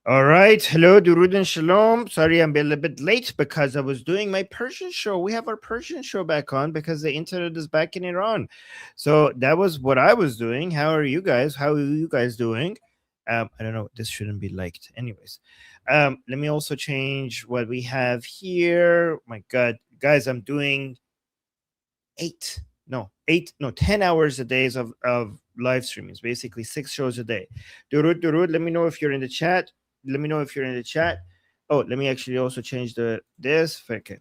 All right. Hello, Durud and Shalom. Sorry, I'm a little bit late because I was doing my Persian show. We have our Persian show back on because the internet is back in Iran. So that was what I was doing. How are you guys? How are you guys doing? I don't know. This shouldn't be liked. Anyways, let me also change what we have here. My God, guys, I'm doing 10 hours a day of live streamings, basically 6 shows a day. Durud, let me know if you're in the chat. Let me know if you're in the chat. Oh, let me actually also change this. Okay,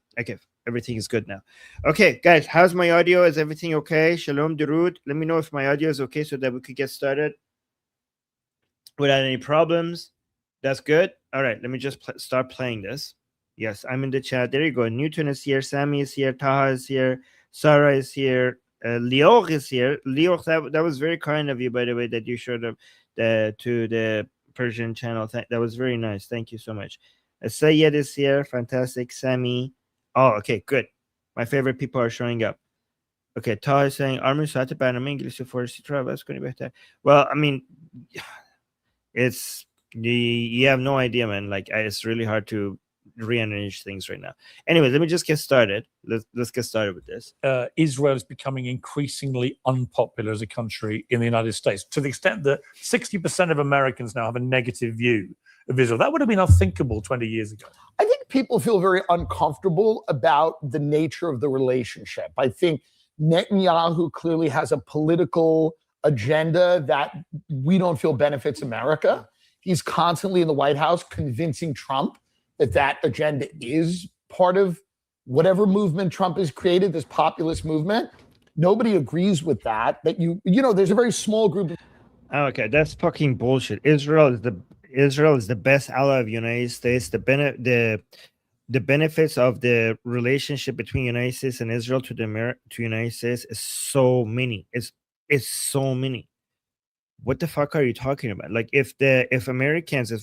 everything is good now. Okay, guys, how's my audio? Is everything okay? Shalom, Durud. Let me know if my audio is okay so that we could get started without any problems. That's good. All right, let me just start playing this. Yes, I'm in the chat. There you go. Newton is here. Sammy is here. Taha is here. Sarah is here. Lior is here. Lior, that was very kind of you, by the way, that you showed up to the Persian channel. That was very nice. Thank you so much. Sayed is here. Fantastic. Sammy. Oh, okay, good. My favorite people are showing up. Okay, Taha is saying army saat برنامه انگلیسی فارسی رو عوض کنی بهتر. Well, I mean, it's you have no idea, man. Like it's really hard to rearrange things right now. Anyway, let me just get started. Let's get started with this. Israel is becoming increasingly unpopular as a country in the United States, to the extent that 60% of Americans now have a negative view of Israel. That would have been unthinkable 20 years ago. I think people feel very uncomfortable about the nature of the relationship. I think Netanyahu clearly has a political agenda that we don't feel benefits America. He's constantly in the White House convincing Trump that agenda is part of whatever movement Trump has created, this populist movement. Nobody agrees with that. That there's a very small group. Okay, that's fucking bullshit. Israel is the best ally of the United States. The benefits of the relationship between United States and Israel to United States is so many. It's so many. What the fuck are you talking about? Like if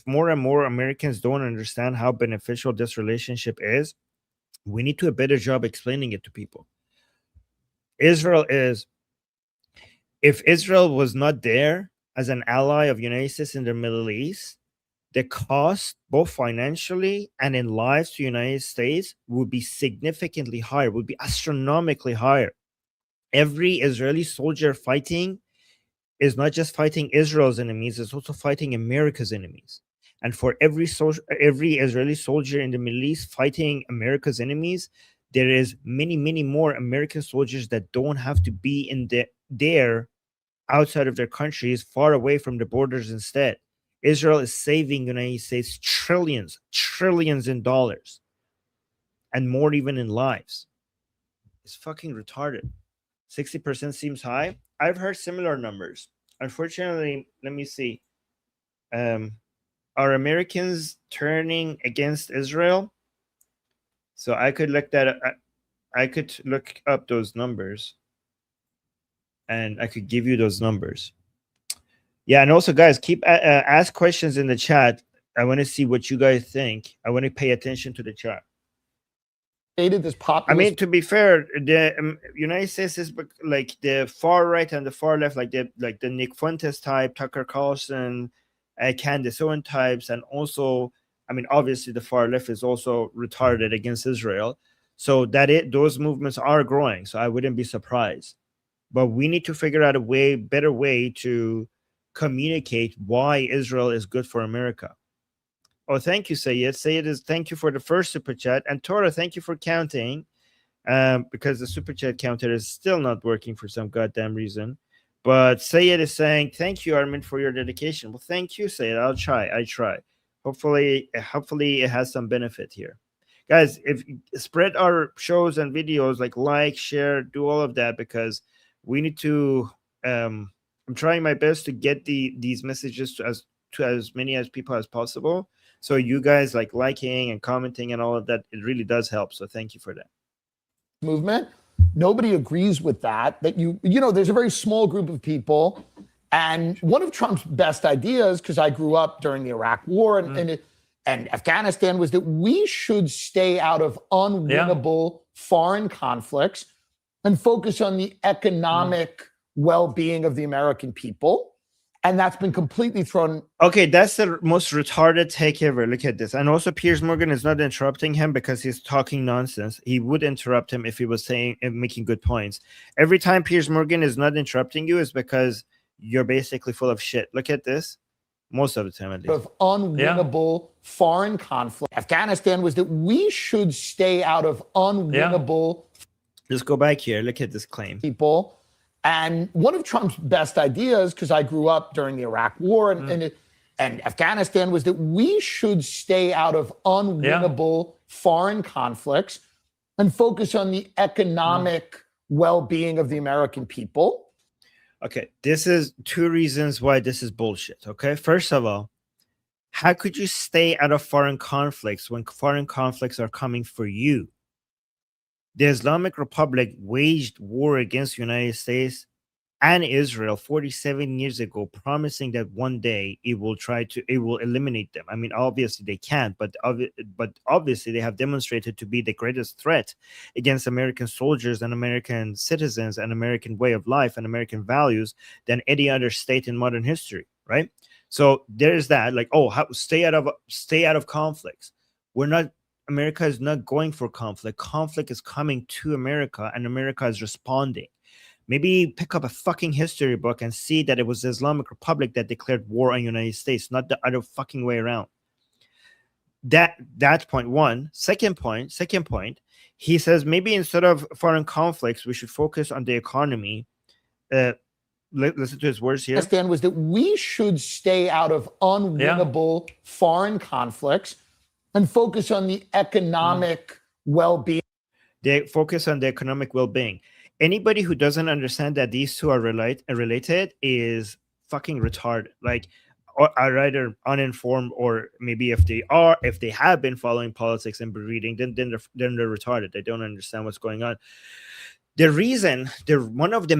more and more Americans don't understand how beneficial this relationship is, we need to do a better job explaining it to people. If Israel was not there as an ally of United States in the Middle East, the cost, both financially and in lives to United States, would be significantly higher, would be astronomically higher. Every Israeli soldier fighting is not just fighting Israel's enemies, it's also fighting America's enemies. And for every Israeli soldier in the Middle East fighting America's enemies, there is many, many more American soldiers that don't have to be there outside of their countries, far away from the borders instead. Israel is saving the United States trillions in dollars, and more even in lives. It's fucking retarded. 60% seems high. I've heard similar numbers. Unfortunately, let me see. Are Americans turning against Israel? So I could look up those numbers, and I could give you those numbers. Yeah, and also, guys, keep ask questions in the chat. I want to see what you guys think. I want to pay attention to the chat. This populist. I mean, to be fair, the United States is like the far right and the far left, like the Nick Fuentes type, Tucker Carlson, Candace Owen types, and also, I mean, obviously the far left is also retarded against Israel. So those movements are growing. So I wouldn't be surprised. But we need to figure out a better way to communicate why Israel is good for America. Oh, thank you, Sayed. Thank you for the first super chat. And Torah, thank you for counting, because the super chat counter is still not working for some goddamn reason. But Sayed is saying, thank you, Armin, for your dedication. Well, thank you, Sayed. I try. Hopefully it has some benefit here. Guys, if spread our shows and videos, like, share, do all of that, because we need to, I'm trying my best to get these messages to as many as people as possible. So you guys liking and commenting and all of that, it really does help. So thank you for that. Movement. Nobody agrees with that there's a very small group of people. And one of Trump's best ideas, because I grew up during the Iraq War and Afghanistan, was that we should stay out of unwinnable foreign conflicts and focus on the economic well-being of the American people. And that's been completely thrown. Okay, that's the most retarded take ever. Look at this. And also, Piers Morgan is not interrupting him because he's talking nonsense. He would interrupt him if he was saying and making good points. Every time Piers Morgan is not interrupting you is because you're basically full of shit. Look at this. Most of the time, at least. Of unwinnable foreign conflict. Afghanistan was that we should stay out of unwinnable. Just go back here. Look at this claim. People. And one of Trump's best ideas, because I grew up during the Iraq War and Afghanistan, was that we should stay out of unwinnable foreign conflicts and focus on the economic well-being of the American people. Okay, this is two reasons why this is bullshit. Okay, first of all, how could you stay out of foreign conflicts when foreign conflicts are coming for you? The Islamic Republic waged war against the United States and Israel 47 years ago, promising that one day it will eliminate them. I mean, obviously they can't, but obviously they have demonstrated to be the greatest threat against American soldiers and American citizens and American way of life and American values than any other state in modern history, right? So there's that, like, stay out of conflicts. America is not going for conflict. Conflict is coming to America, and America is responding. Maybe pick up a fucking history book and see that it was the Islamic Republic that declared war on the United States, not the other fucking way around. That's point one. Second point, he says maybe instead of foreign conflicts, we should focus on the economy. Listen to his words here. Afghanistan was that we should stay out of unwinnable foreign conflicts and focus on the economic well-being. They focus on the economic well-being. Anybody who doesn't understand that these two are related is fucking retarded. Like, or are either uninformed, or maybe if they have been following politics and been reading, then they're retarded. They don't understand what's going on. One of the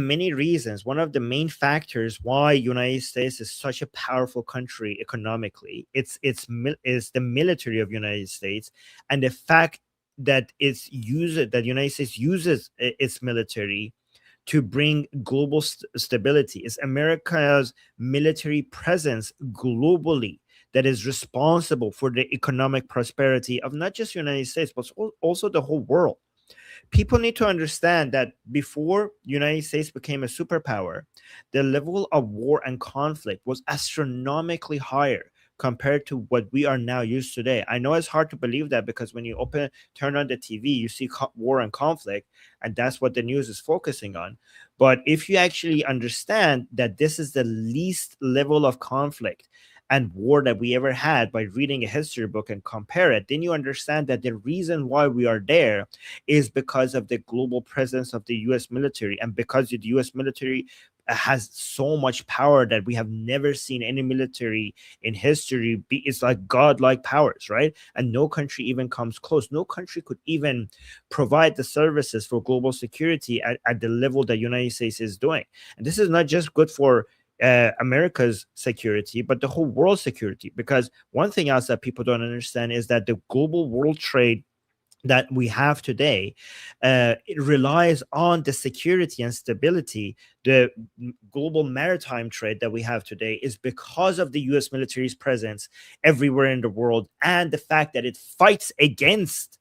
main factors why United States is such a powerful country economically, it's the military of United States, and the fact that the United States uses its military to bring global stability. It's America's military presence globally that is responsible for the economic prosperity of not just the United States, but also the whole world. People need to understand that before the United States became a superpower, the level of war and conflict was astronomically higher compared to what we are now used to today. I know it's hard to believe that because when you turn on the TV, you see war and conflict, and that's what the news is focusing on. But if you actually understand that this is the least level of conflict and war that we ever had by reading a history book and compare it, then you understand that the reason why we are there is because of the global presence of the U.S. military, and because the U.S. military has so much power that we have never seen any military in history be. It's like godlike powers, right? And no country even comes close. No country could even provide the services for global security at the level that United States is doing. And this is not just good for America's security, but the whole world's security. Because one thing else that people don't understand is that the global world trade that we have today, it relies on the security and stability. The global maritime trade that we have today is because of the U.S. military's presence everywhere in the world, and the fact that it fights against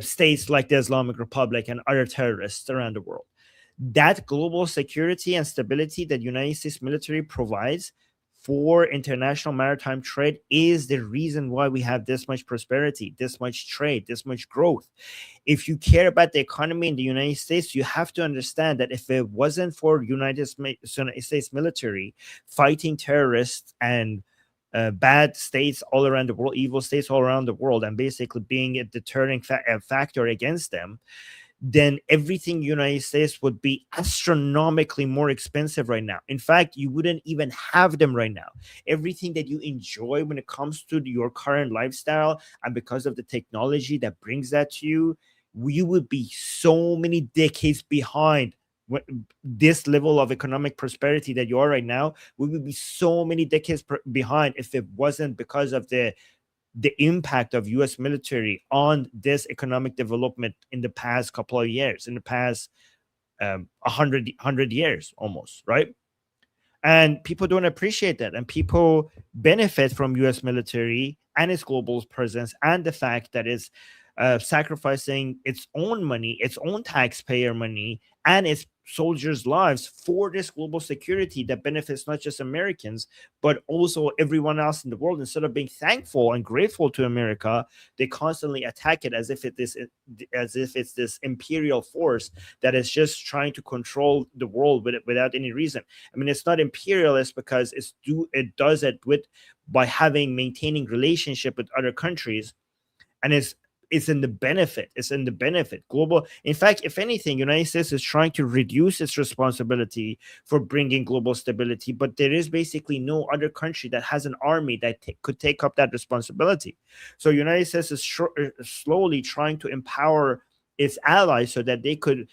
states like the Islamic Republic and other terrorists around the world. That global security and stability that United States military provides for international maritime trade is the reason why we have this much prosperity, this much trade, this much growth. If you care about the economy in the United States, you have to understand that if it wasn't for United States military fighting terrorists and bad states all around the world, evil states all around the world, and basically being a deterring factor against them, then everything United States would be astronomically more expensive right now. In fact, you wouldn't even have them right now. Everything that you enjoy when it comes to your current lifestyle, and because of the technology that brings that to you, you would be so many decades behind this level of economic prosperity that you are right now. We would be so many decades behind if it wasn't because of the impact of U.S. military on this economic development in the past couple of years, in the past 100 years almost, right? And people don't appreciate that. And people benefit from US military and its global presence and the fact that it's sacrificing its own money, its own taxpayer money, and its soldiers' lives for this global security that benefits not just Americans, but also everyone else in the world. Instead of being thankful and grateful to America, they constantly attack it as if it's this imperial force that is just trying to control the world without any reason. I mean, it's not imperialist because it does it by maintaining relationship with other countries, and it's in the benefit. It's in the benefit global. In fact, if anything, United States is trying to reduce its responsibility for bringing global stability, but there is basically no other country that has an army that could take up that responsibility. So United States is slowly trying to empower its allies so that they could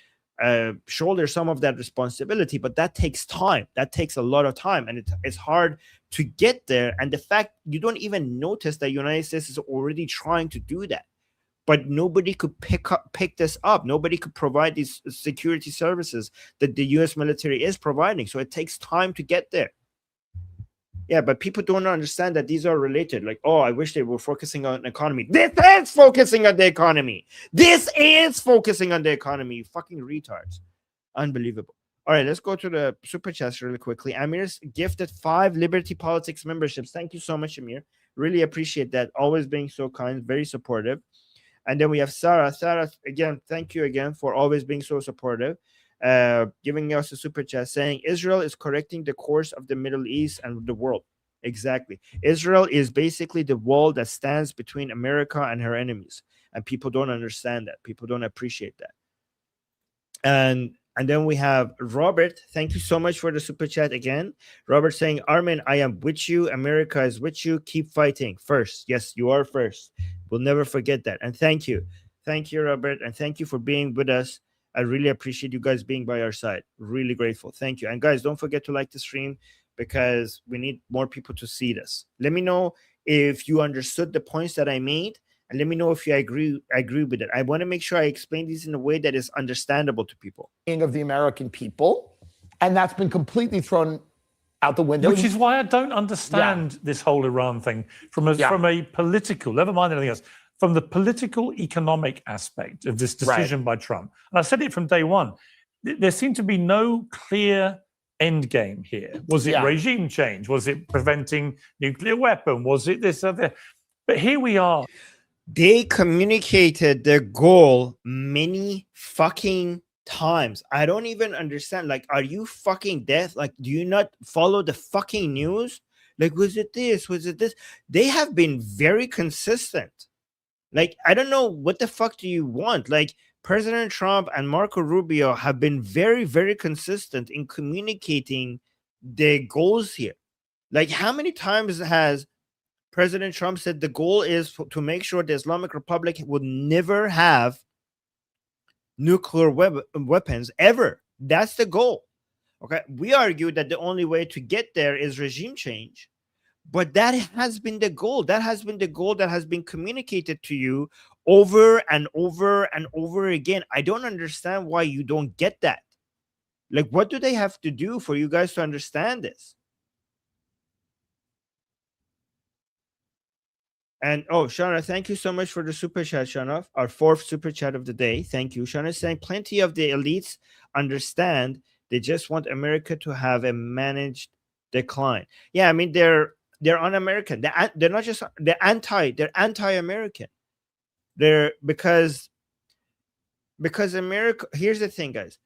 shoulder some of that responsibility, but that takes time. That takes a lot of time, and it's hard to get there. And the fact you don't even notice that United States is already trying to do that, but nobody could pick this up. Nobody could provide these security services that the US military is providing. So it takes time to get there. Yeah, but people don't understand that these are related. Like, oh, I wish they were focusing on economy. This is focusing on the economy. This is focusing on the economy. You fucking retards. Unbelievable. All right, let's go to the super chats really quickly. Amir's gifted 5 Liberty Politics memberships. Thank you so much, Amir. Really appreciate that. Always being so kind, very supportive. And then we have Sarah. Sarah, again, thank you again for always being so supportive, giving us a super chat saying Israel is correcting the course of the Middle East and the world. Exactly. Israel is basically the wall that stands between America and her enemies. And people don't understand that. People don't appreciate that. And then we have Robert. Thank you so much for the super chat again. Robert saying, Armin, I am with you. America is with you. Keep fighting. First. Yes, you are first. We'll never forget that. And thank you. Thank you, Robert. And thank you for being with us. I really appreciate you guys being by our side. Really grateful. Thank you. And guys, don't forget to like the stream because we need more people to see this. Let me know if you understood the points that I made. And let me know if you agree with it. I want to make sure I explain these in a way that is understandable to people. Of the American people, and that's been completely thrown out the window. Which is why I don't understand this whole Iran thing from a political, never mind anything else, from the political economic aspect of this decision by Trump. And I said it from day one. There seemed to be no clear end game here. Was it regime change? Was it preventing nuclear weapon? Was it this other? But here we are. They communicated their goal many fucking times. I don't even understand. Like, are you fucking deaf? Like, do you not follow the fucking news? Like, was it this? Was it this? They have been very consistent. Like, I don't know what the fuck do you want? Like, President Trump and Marco Rubio have been very, very consistent in communicating their goals here. Like, how many times has President Trump said the goal is to make sure the Islamic Republic would never have nuclear weapons ever? That's the goal. Okay, we argue that the only way to get there is regime change, but that has been the goal. That has been the goal that has been communicated to you over and over and over again. I don't understand why you don't get that. Like, what do they have to do for you guys to understand this? And Shana, thank you so much for the super chat, Shana. Our 4th super chat of the day. Thank you. Shana is saying plenty of the elites understand they just want America to have a managed decline. Yeah, I mean they're un-American. They're not just they're anti-American. They're because America. Here's the thing, guys.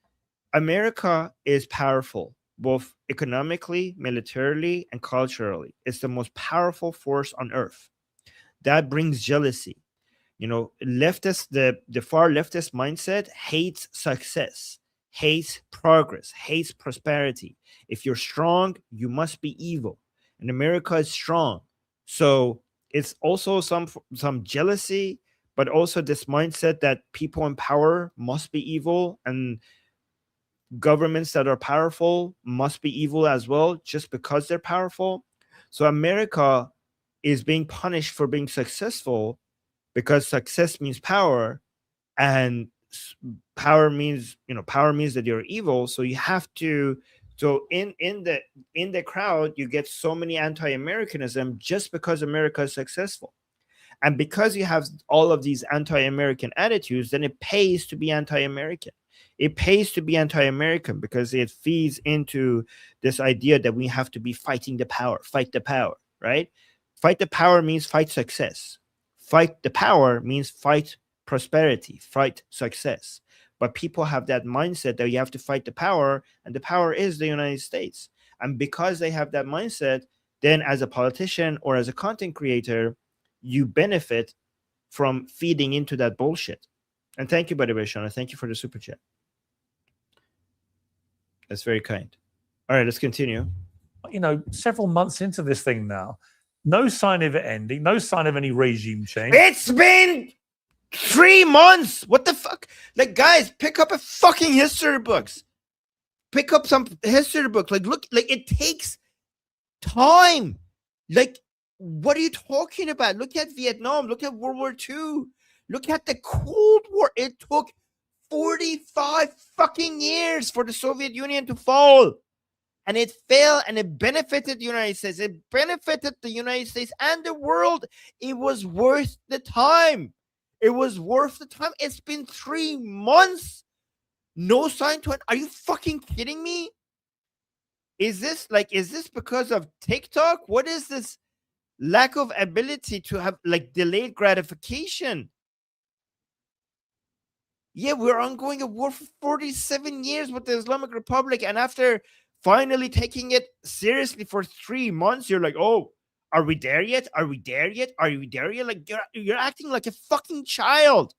America is powerful, both economically, militarily, and culturally. It's the most powerful force on earth. That brings jealousy. You know, the far leftist mindset hates success, hates progress, hates prosperity. If you're strong, you must be evil. And America is strong. So it's also some jealousy, but also this mindset that people in power must be evil and governments that are powerful must be evil as well, just because they're powerful. So America is being punished for being successful because success means power, and power means that you're evil. So you have to So in the crowd, you get so many anti-Americanism just because America is successful. And because you have all of these anti-American attitudes, then it pays to be anti-American. It pays to be anti-American because it feeds into this idea that we have to be fighting the power, fight the power, right? Fight the power means fight success. Fight the power means fight prosperity, fight success. But people have that mindset that you have to fight the power, and the power is the United States. And because they have that mindset, then as a politician or as a content creator, you benefit from feeding into that bullshit. And thank you, by the way, Shauna. Thank you for the super chat. That's very kind. All right, let's continue. You know, several months into this thing now, no sign of it ending, no sign of any regime change. It's been 3 months. What the fuck? Like, guys, pick up a fucking history books. Pick up some history books. Like, look, like it takes time. Like, what are you talking about? Look at Vietnam. Look at World War II. Look at the Cold War. It took 45 fucking years for the Soviet Union to fall. And it fell, and it benefited the United States. It benefited the United States and the world. It was worth the time. It was worth the time. It's been 3 months. No sign to it. Are you fucking kidding me? Is this because of TikTok? What is this lack of ability to have like delayed gratification? Yeah, we're ongoing a war for 47 years with the Islamic Republic. And after finally taking it seriously for 3 months, you're like, oh, are we there yet? Are we there yet? Are we there yet? Like, you're acting like a fucking child.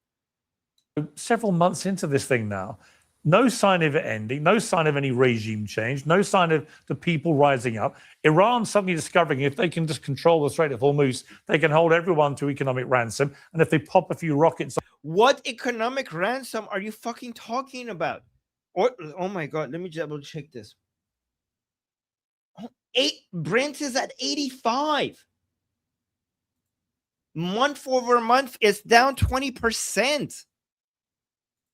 Several months into this thing now, no sign of it ending, no sign of any regime change, no sign of the people rising up. Iran suddenly discovering if they can just control the Strait of Hormuz, they can hold everyone to economic ransom. And if they pop a few rockets... What economic ransom are you fucking talking about? Oh my God, let me double check this. Brent is at 85. Month over month is down 20%.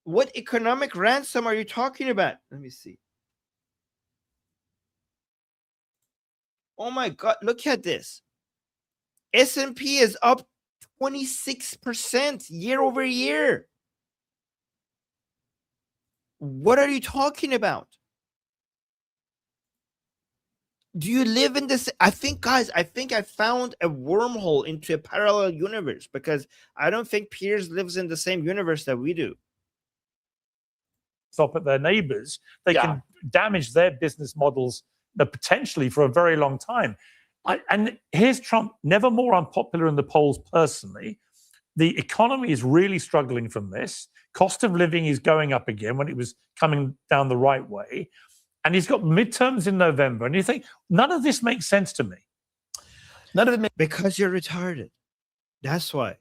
What economic ransom are you talking about? Let me see. Oh my God, look at this. S&P is up 26% year over year. What are you talking about? Do you live in this? I think, guys, I found a wormhole into a parallel universe, because I don't think Piers lives in the same universe that we do. Stop at their neighbors, they can damage their business models potentially for a very long time. And here's Trump, never more unpopular in the polls personally. The economy is really struggling from this. Cost of living is going up again when it was coming down the right way. And he's got midterms in November. And you think, none of this makes sense to me. None of it makes... Because you're retarded. That's why.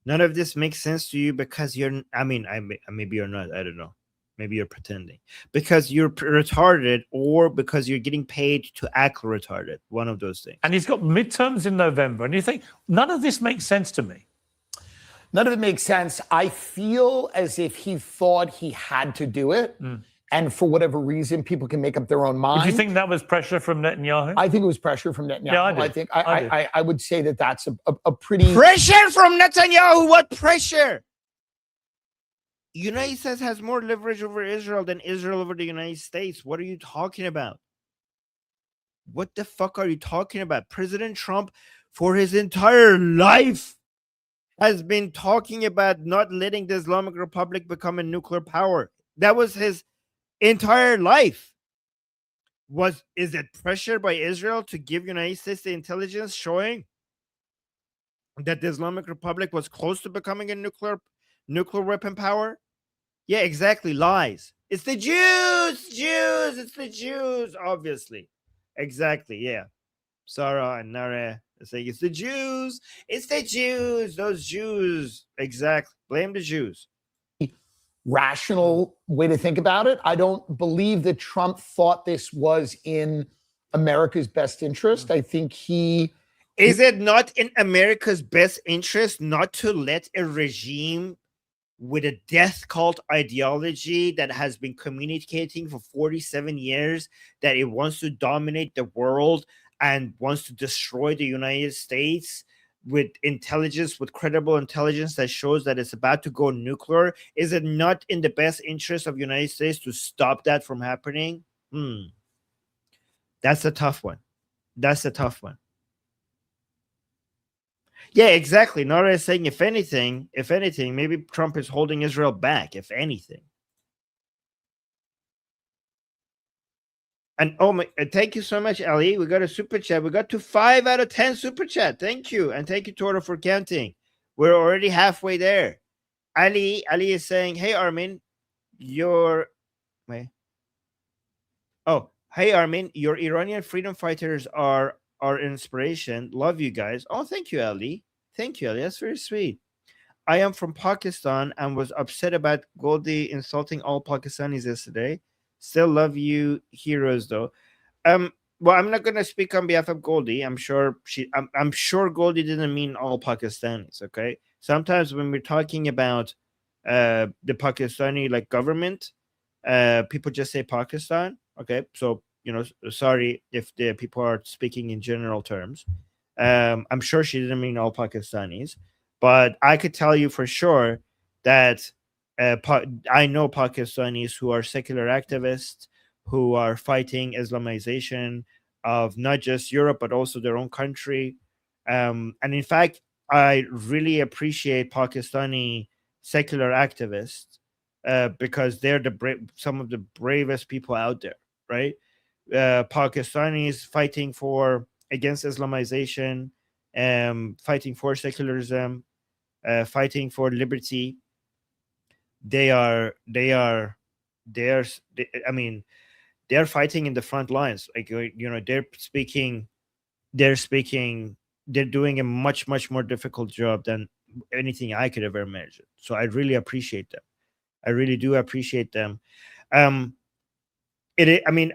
None of this makes sense to you because you're... I mean, maybe you're not. I don't know. Maybe you're pretending. Because you're retarded, or because you're getting paid to act retarded. One of those things. And he's got midterms in November. And you think, none of this makes sense to me. None of it makes sense. I feel as if he thought he had to do it. And for whatever reason, people can make up their own mind. Do you think that was pressure from Netanyahu? I think it was pressure from Netanyahu. Yeah, I do. I think I would say that that's a pretty... Pressure from Netanyahu? What pressure? United States has more leverage over Israel than Israel over the United States. What are you talking about? What the fuck are you talking about? President Trump, for his entire life, has been talking about not letting the Islamic Republic become a nuclear power. That was his entire life. Is it pressure by Israel to give United States the intelligence showing that the Islamic Republic was close to becoming a nuclear weapon power? Yeah, exactly. Lies. It's the Jews. It's the Jews, obviously. Exactly. Yeah. Sarah and Nare saying it's the Jews. It's the Jews. Those Jews. Exactly. Blame the Jews. Rational way to think about it. I don't believe that Trump thought this was in America's best interest. I think Is it not in America's best interest not to let a regime with a death cult ideology that has been communicating for 47 years that it wants to dominate the world and wants to destroy the United States with intelligence, with credible intelligence that shows that it's about to go nuclear, is it not in the best interest of the United States to stop that from happening? That's a tough one. That's a tough one. Yeah, exactly. Nora is saying, if anything, maybe Trump is holding Israel back, if anything. And thank you so much, Ali. We got a super chat. We got to 5 out of 10 super chat. Thank you. And thank you, Toro, for counting. We're already halfway there. Ali is saying, hey, Armin, hey, Armin, your Iranian freedom fighters are inspiration. Love you guys. Oh, thank you, Ali. Thank you, Ali. That's very sweet. I am from Pakistan and was upset about Goldie insulting all Pakistanis yesterday. Still love you, heroes, though. Well, I'm not gonna speak on behalf of Goldie. I'm sure Goldie didn't mean all Pakistanis. Okay. Sometimes when we're talking about the Pakistani government, people just say Pakistan. Okay, so sorry if the people are speaking in general terms. I'm sure she didn't mean all Pakistanis, but I could tell you for sure that I know Pakistanis who are secular activists who are fighting Islamization of not just Europe but also their own country. And in fact, I really appreciate Pakistani secular activists because they're some of the bravest people out there, right? Pakistanis fighting against Islamization, fighting for secularism, fighting for liberty. They're fighting in the front lines. They're doing a much, much more difficult job than anything I could ever imagine. So I really appreciate them. I really do appreciate them. One thing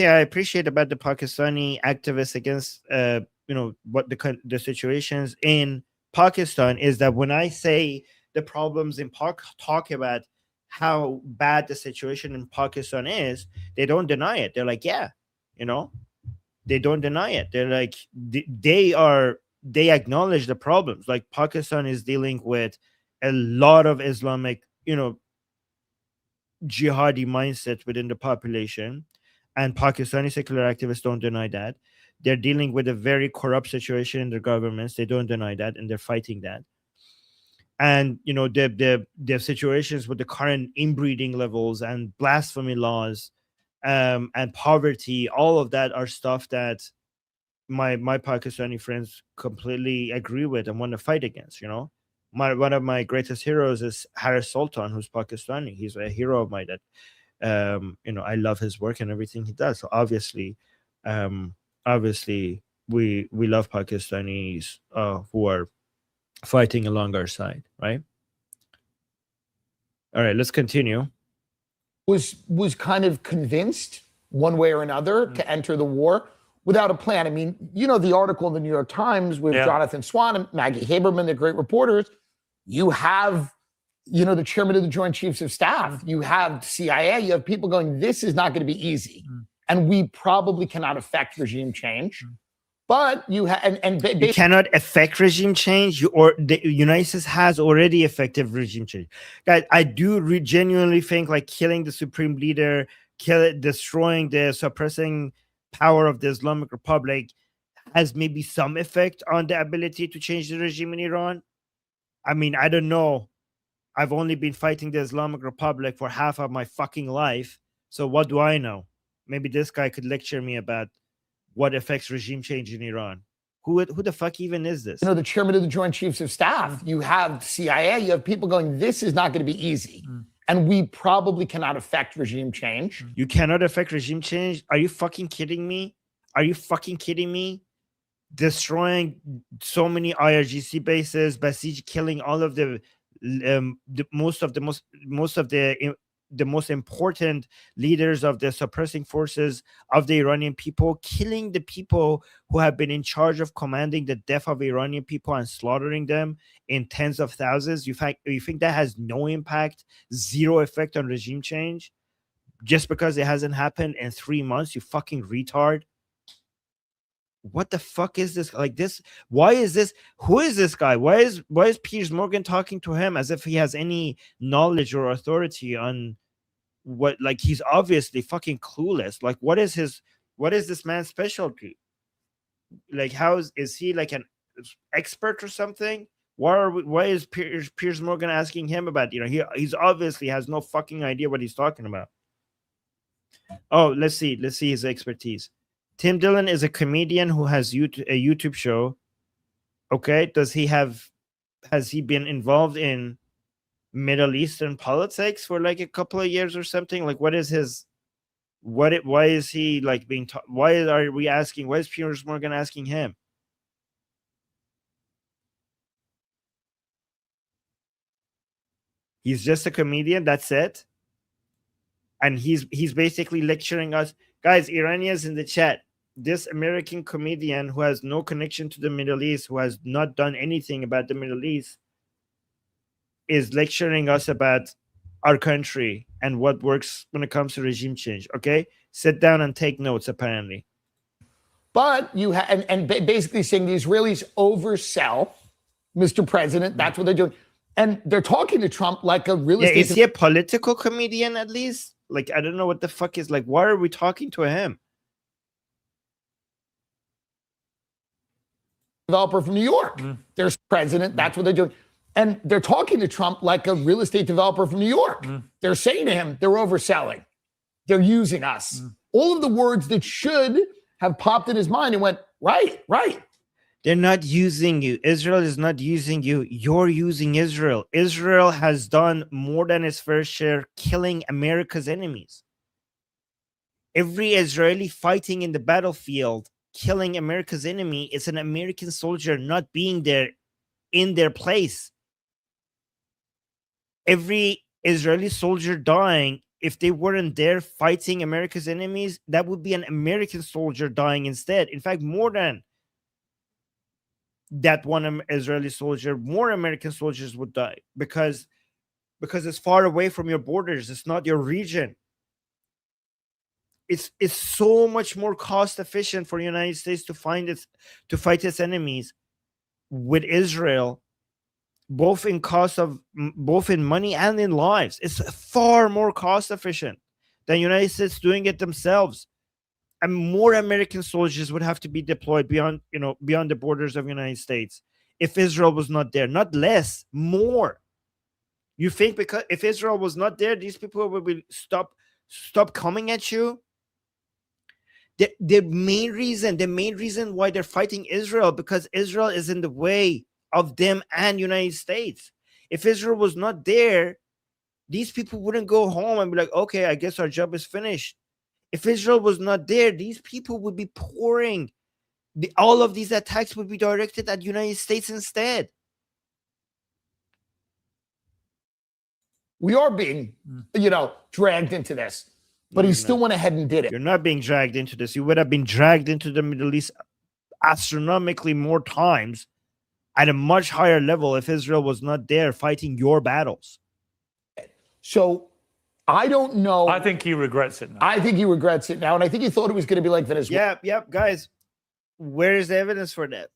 I appreciate about the Pakistani activists against, what the situations in Pakistan is that when I say the problems in talk about how bad the situation in Pakistan is, they don't deny it. They're like, yeah, they don't deny it. They're like, they acknowledge the problems. Like Pakistan is dealing with a lot of Islamic, jihadi mindset within the population, and Pakistani secular activists don't deny that. They're dealing with a very corrupt situation in their governments. They don't deny that, and they're fighting that. And the situations with the current inbreeding levels and blasphemy laws, and poverty, all of that are stuff that my Pakistani friends completely agree with and want to fight against. One of my greatest heroes is Harris Sultan, who's Pakistani. He's a hero of mine that I love his work and everything he does. So obviously we love Pakistanis who are fighting along our side, right? All right, let's continue. Was kind of convinced one way or another to enter the war without a plan. I mean, the article in the New York Times with Jonathan Swan and Maggie Haberman, they're great reporters. You have, the chairman of the Joint Chiefs of Staff. You have CIA. You have people going, this is not going to be easy. And we probably cannot affect regime change. But you you cannot affect regime change. The United States has already affected regime change. Guys, I do genuinely think killing the supreme leader, destroying the suppressing power of the Islamic Republic has maybe some effect on the ability to change the regime in Iran. I mean, I don't know. I've only been fighting the Islamic Republic for half of my fucking life. So what do I know? Maybe this guy could lecture me about what affects regime change in Iran. Who the fuck even is this? The chairman of the Joint Chiefs of Staff. You have CIA. You have people going, this is not going to be easy. And we probably cannot affect regime change. You cannot affect regime change? Are you fucking kidding me? Destroying so many IRGC bases, Basij killing all of the most of the the most important leaders of the suppressing forces of the Iranian people, killing the people who have been in charge of commanding the death of Iranian people and slaughtering them in tens of thousands. You think that has no impact, zero effect on regime change, just because it hasn't happened in 3 months? You fucking retard. What the fuck is this? Like this? Why is this? Who is this guy? Why is Piers Morgan talking to him as if he has any knowledge or authority on what? Like, he's obviously fucking clueless. Like, what is this man's specialty? Like, is he like an expert or something? Why is Piers Morgan asking him about, he's obviously has no fucking idea what he's talking about. Oh, let's see his expertise. Tim Dillon is a comedian who has a YouTube show. Okay, has he been involved in Middle Eastern politics for like a couple of years or something? Like, why is he like being taught? Why is Piers Morgan asking him? He's just a comedian, that's it. And he's basically lecturing us. Guys, Iranians in the chat, this American comedian who has no connection to the Middle East, who has not done anything about the Middle East, is lecturing us about our country and what works when it comes to regime change. Okay, sit down and take notes, apparently. But you and basically saying the Israelis oversell, Mr. President. That's what they're doing. And they're talking to Trump like a real estate. Is he a political comedian at least? Like, I don't know what the fuck is, like, why are we talking to him? Developer from New York. There's president. That's what they're doing. And they're talking to Trump like a real estate developer from New York. They're saying to him, they're overselling. They're using us. All of the words that should have popped in his mind and went, right. They're not using you. Israel is not using you. You're using Israel. Israel has done more than its fair share killing America's enemies. Every Israeli fighting in the battlefield, killing America's enemy, is an American soldier not being there in their place. Every Israeli soldier dying, if they weren't there fighting America's enemies, that would be an American soldier dying instead. In fact, more than that one Israeli soldier, more American soldiers would die because it's far away from your borders. It's not your region. It's so much more cost efficient for the United States to fight its enemies with Israel, both in money and in lives. It's far more cost efficient than the United States doing it themselves. And more American soldiers would have to be deployed beyond the borders of the United States if Israel was not there. Not less, more. You think because if Israel was not there, these people would stop coming at you? The main reason why they're fighting Israel, because Israel is in the way of them and United States. If Israel was not there, these people wouldn't go home and be like, okay, I guess our job is finished. If Israel was not there, these people would be pouring. All of these attacks would be directed at the United States instead. We are being, dragged into this. But he still went ahead and did it. You're not being dragged into this. You would have been dragged into the Middle East astronomically more times at a much higher level if Israel was not there fighting your battles. So I don't know. I think he regrets it now. And I think he thought it was going to be like Venezuela. Yep. Guys, where is the evidence for that?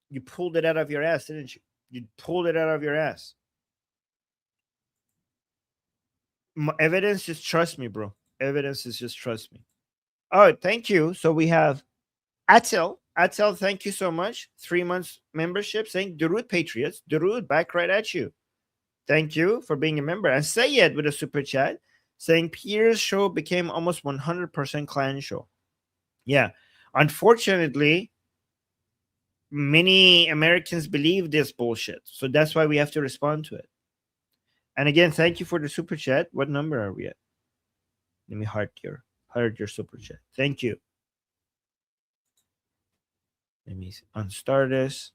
You pulled it out of your ass, didn't you? You pulled it out of your ass. Evidence, just trust me, bro. Evidence is just trust me. All right, thank you. So we have Atel. Atel, thank you so much. 3 months membership, saying Durud Patriots. Durud, back right at you. Thank you for being a member. And Sayed with a super chat, saying Piers' show became almost 100% clan show. Yeah. Unfortunately, many Americans believe this bullshit. So that's why we have to respond to it. And again, thank you for the super chat. What number are we at? Let me heart your super chat. Thank you. Let me unstart this.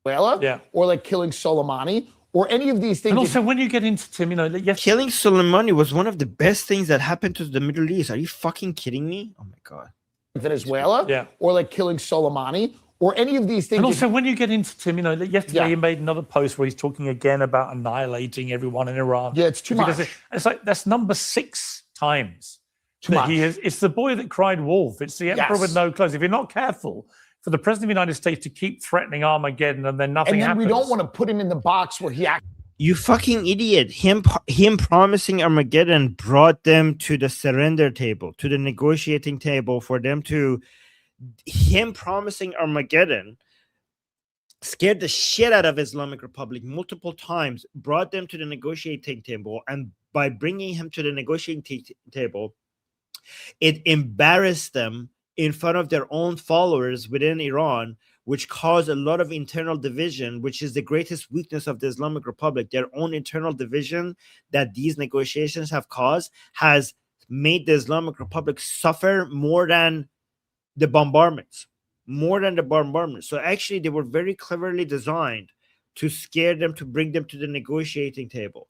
Yeah. Or like killing Soleimani, or any of these things. And also, when you get into Tim, killing Soleimani was one of the best things that happened to the Middle East. Are you fucking kidding me? Oh my God. Venezuela, or like killing Soleimani, or any of these things. And also, when you get into Tim, yesterday he made another post where he's talking again about annihilating everyone in Iran. Yeah, it's too much. It's like that's number 6 times. Too much. It's the boy that cried wolf. It's the emperor with no clothes. If you're not careful, for the president of the United States to keep threatening Armageddon and then nothing happens. We don't want to put him in the box where he acts. You fucking idiot. Him promising Armageddon brought them to the surrender table, to the negotiating table for them to... Him promising Armageddon scared the shit out of Islamic Republic multiple times, brought them to the negotiating table, and by bringing him to the negotiating table, it embarrassed them in front of their own followers within Iran, which caused a lot of internal division, which is the greatest weakness of the Islamic Republic. Their own internal division that these negotiations have caused has made the Islamic Republic suffer more than the bombardments. So actually, they were very cleverly designed to scare them, to bring them to the negotiating table,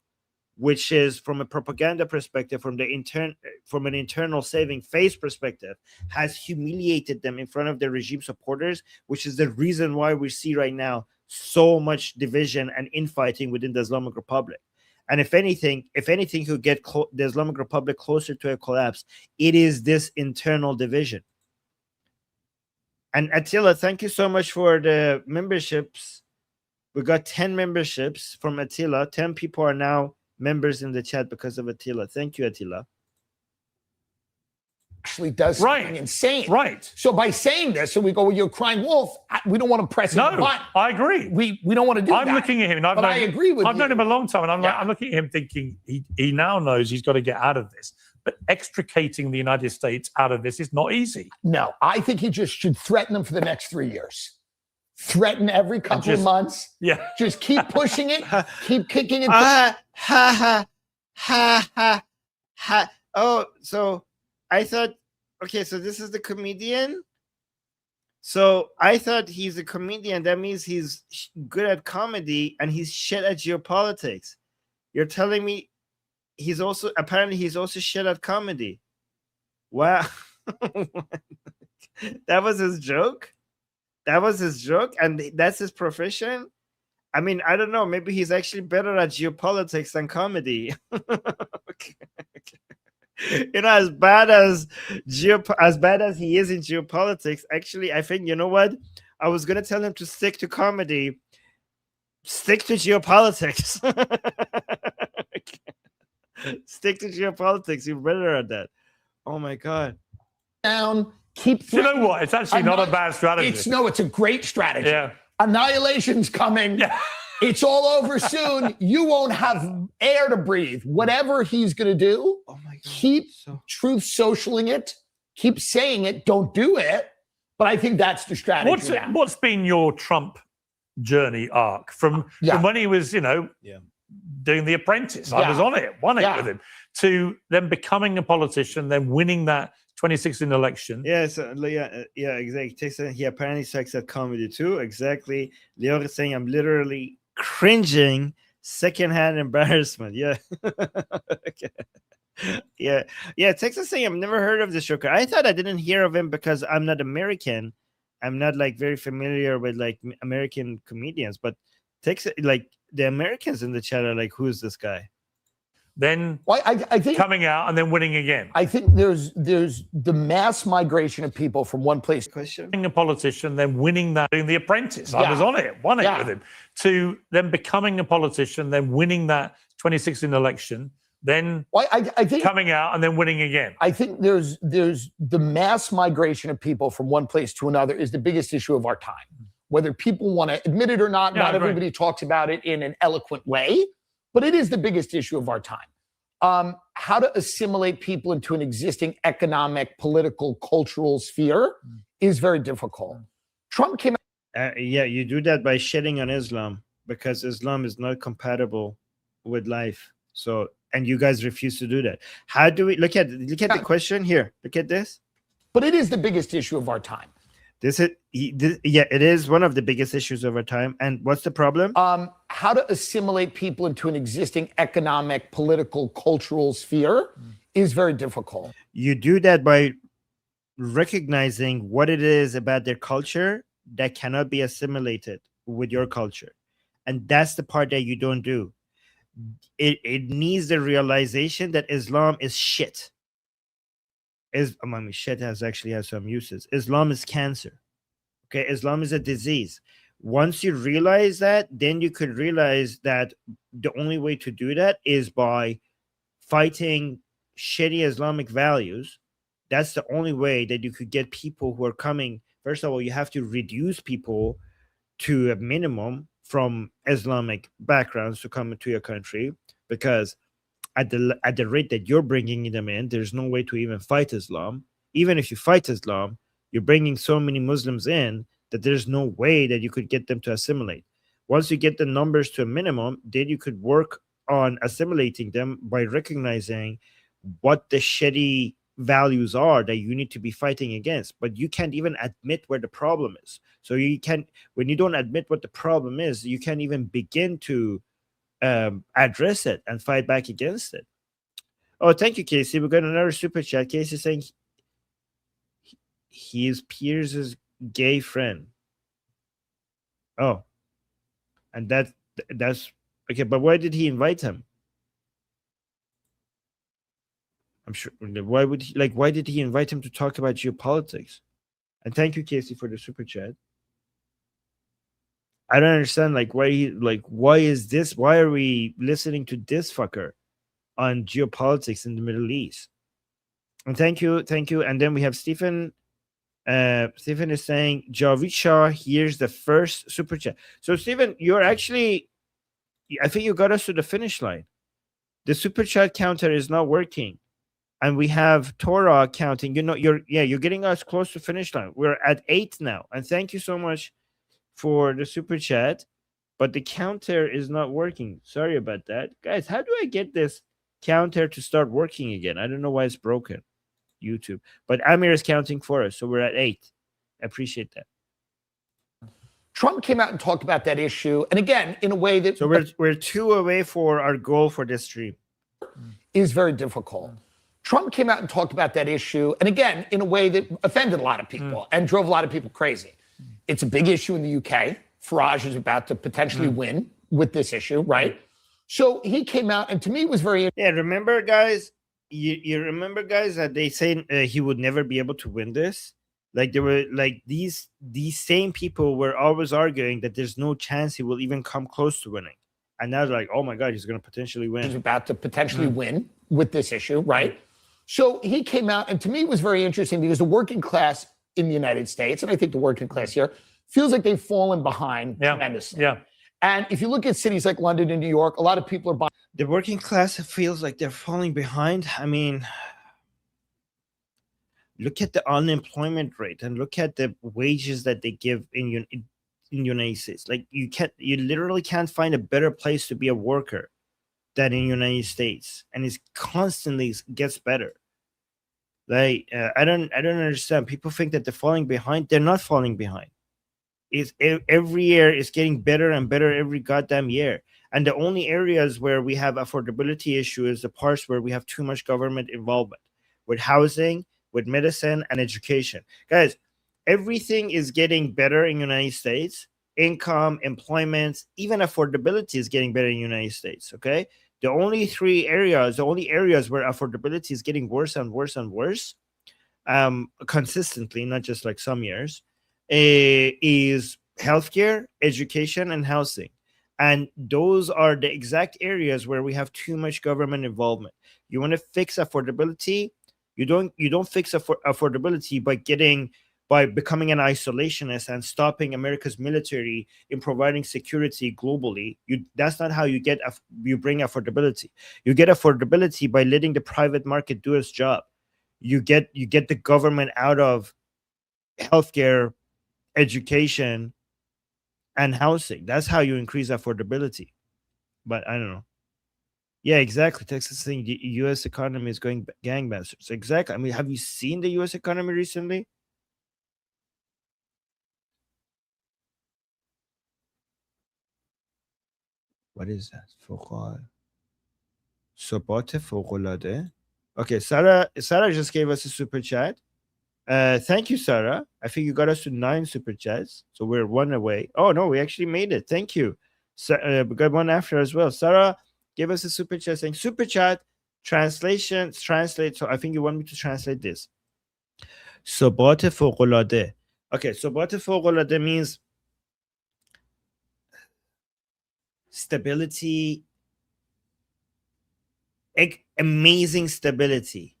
which is, from a propaganda perspective, from an internal saving face perspective, has humiliated them in front of their regime supporters, which is the reason why we see right now so much division and infighting within the Islamic Republic. And if anything could get the Islamic Republic closer to a collapse, it is this internal division. And Attila, thank you so much for the memberships. We got 10 memberships from Attila. 10 people are now members in the chat because of Attila. Thank you, Attila. Actually does something insane. Right. So by saying this, and we go, well, you're crying wolf, we don't want to press it. No, I agree. We don't want to do that. I'm looking at him, and I agree with you. I've known him a long time, and I'm looking at him thinking he now knows he's got to get out of this. But extricating the United States out of this is not easy. No, I think he just should threaten them for the next 3 years. Threaten every couple of months. Yeah. Just keep pushing it. Keep kicking it. Oh, so I thought, okay, so this is the comedian. So I thought he's a comedian. That means he's good at comedy and he's shit at geopolitics. You're telling me he's also shit at comedy. Wow. That was his joke? And that's his profession? I mean, I don't know. Maybe he's actually better at geopolitics than comedy. Okay. As bad as he is in geopolitics, actually, I think, you know what? I was going to tell him to stick to comedy. Stick to geopolitics. Stick to geopolitics. You're better at that. Oh my God. Down. Keep. You know what? It's actually not a bad strategy. It's a great strategy. Yeah. Annihilation's coming. Yeah. It's all over soon. You won't have air to breathe. Whatever he's going to do, oh my God, keep truth socialing it. Keep saying it. Don't do it. But I think that's the strategy. What's been your Trump journey arc from when he was, doing The Apprentice? I was on it, won it with him, to then becoming a politician, then winning that 2016 election. Yeah, exactly. He apparently sucks at comedy too. Exactly. Leo is saying I'm literally cringing, secondhand embarrassment. Yeah. Okay. Yeah. Texas saying I've never heard of this joker. I thought I didn't hear of him because I'm not American. I'm not very familiar with American comedians, but Texas, the Americans in the chat are who's this guy? Then I think coming out and then winning again. I think there's the mass migration of people from one place. Being a politician, then winning that, doing The Apprentice. I was on it, won it with him. To then becoming a politician, then winning that 2016 election, then I think coming out and then winning again. I think there's the mass migration of people from one place to another is the biggest issue of our time. Whether people want to admit it or not, not everybody talks about it in an eloquent way. But it is the biggest issue of our time. How to assimilate people into an existing economic, political, cultural sphere is very difficult. Trump came out. You do that by shitting on Islam because Islam is not compatible with life. So, and you guys refuse to do that. How do we look at the question here? Look at this. But it is the biggest issue of our time. It is one of the biggest issues of our time. And what's the problem? How how to assimilate people into an existing economic, political, cultural sphere is very difficult. You do that by recognizing what it is about their culture that cannot be assimilated with your culture. And that's the part that you don't do. It needs the realization that Islam is shit. Shit has some uses. Islam is cancer. Okay, Islam is a disease. Once you realize that, then you could realize that the only way to do that is by fighting shitty Islamic values. That's the only way that you could get people who are coming. First of all, you have to reduce people to a minimum from Islamic backgrounds to come into your country, because at the rate that you're bringing them in, there's no way to even fight Islam. Even if you fight Islam, you're bringing so many Muslims in that there's no way that you could get them to assimilate. Once you get the numbers to a minimum, then you could work on assimilating them by recognizing what the shitty values are that you need to be fighting against. But you can't even admit where the problem is. So when you don't admit what the problem is, you can't even begin to address it and fight back against it. Oh, thank you, Casey. We got another super chat. Casey saying he is Piers' gay friend. Oh, and that's okay. But why did he invite him? I'm sure. Why did he invite him to talk about geopolitics? And thank you, Casey, for the super chat. I don't understand. Why is this? Why are we listening to this fucker on geopolitics in the Middle East? And thank you. And then we have Stephen. Stephen is saying Javid Shah. Here's the first super chat. So Stephen, you're actually, I think you got us to the finish line. The super chat counter is not working, and we have Torah counting. You're getting us close to finish line. We're at 8 now, and thank you so much for the super chat. But the counter is not working. Sorry about that, guys. How do I get this counter to start working again? I don't know why it's broken. YouTube, but Amir is counting for us, so we're at 8. I appreciate that. Trump came out and talked about that issue, and again, in a way that we're 2 away for our goal for this stream. Is very difficult. Trump came out and talked about that issue, and again, in a way that offended a lot of people and drove a lot of people crazy. It's a big issue in the UK. Farage is about to potentially win with this issue, right? So he came out, and to me, it was very... Yeah, remember, guys? You remember, guys, that they say he would never be able to win this? Like, there were, like, these same people were always arguing that there's no chance he will even come close to winning. And now they're like, oh, my God, he's going to potentially win. He's about to potentially win with this issue, right? So he came out, and to me, it was very interesting because the working class in the United States, and I think the working class here, feels like they've fallen behind tremendously. Yeah. And if you look at cities like London and New York, a lot of people are buying. The working class feels like they're falling behind. I mean, look at the unemployment rate and look at the wages that they give in United States. Like, you literally can't find a better place to be a worker than in United States, and it constantly gets better. Like, I don't understand. People think that they're falling behind. They're not falling behind. Every year is getting better and better every goddamn year. And the only areas where we have affordability issue is the parts where we have too much government involvement with housing, with medicine, and education. Guys, everything is getting better in the United States. Income, employment, even affordability is getting better in the United States, okay? The only areas where affordability is getting worse and worse and worse, consistently, not just like some years, is healthcare, education, and housing. And those are the exact areas where we have too much government involvement. You want to fix affordability? You don't fix affordability by becoming an isolationist and stopping America's military in providing security globally. That's not how you bring affordability. You get affordability by letting the private market do its job. You get the government out of healthcare, education, and housing. That's how you increase affordability. But I don't know. Yeah, exactly. Texas saying the U.S. economy is going gangbusters. Exactly. I mean, have you seen the U.S. economy recently? What is that? ثبات فوق‌العاده. Okay, Sarah just gave us a super chat. Thank you, Sarah. I think you got us to 9 super chats, so we're 1 away. Oh no, we actually made it. Thank you. We got 1 after as well. Sarah gave us a super chat saying, super chat translate. So I think you want me to translate this. ثبات فوق‌العاده. Okay, ثبات فوق‌العاده means stability, amazing stability,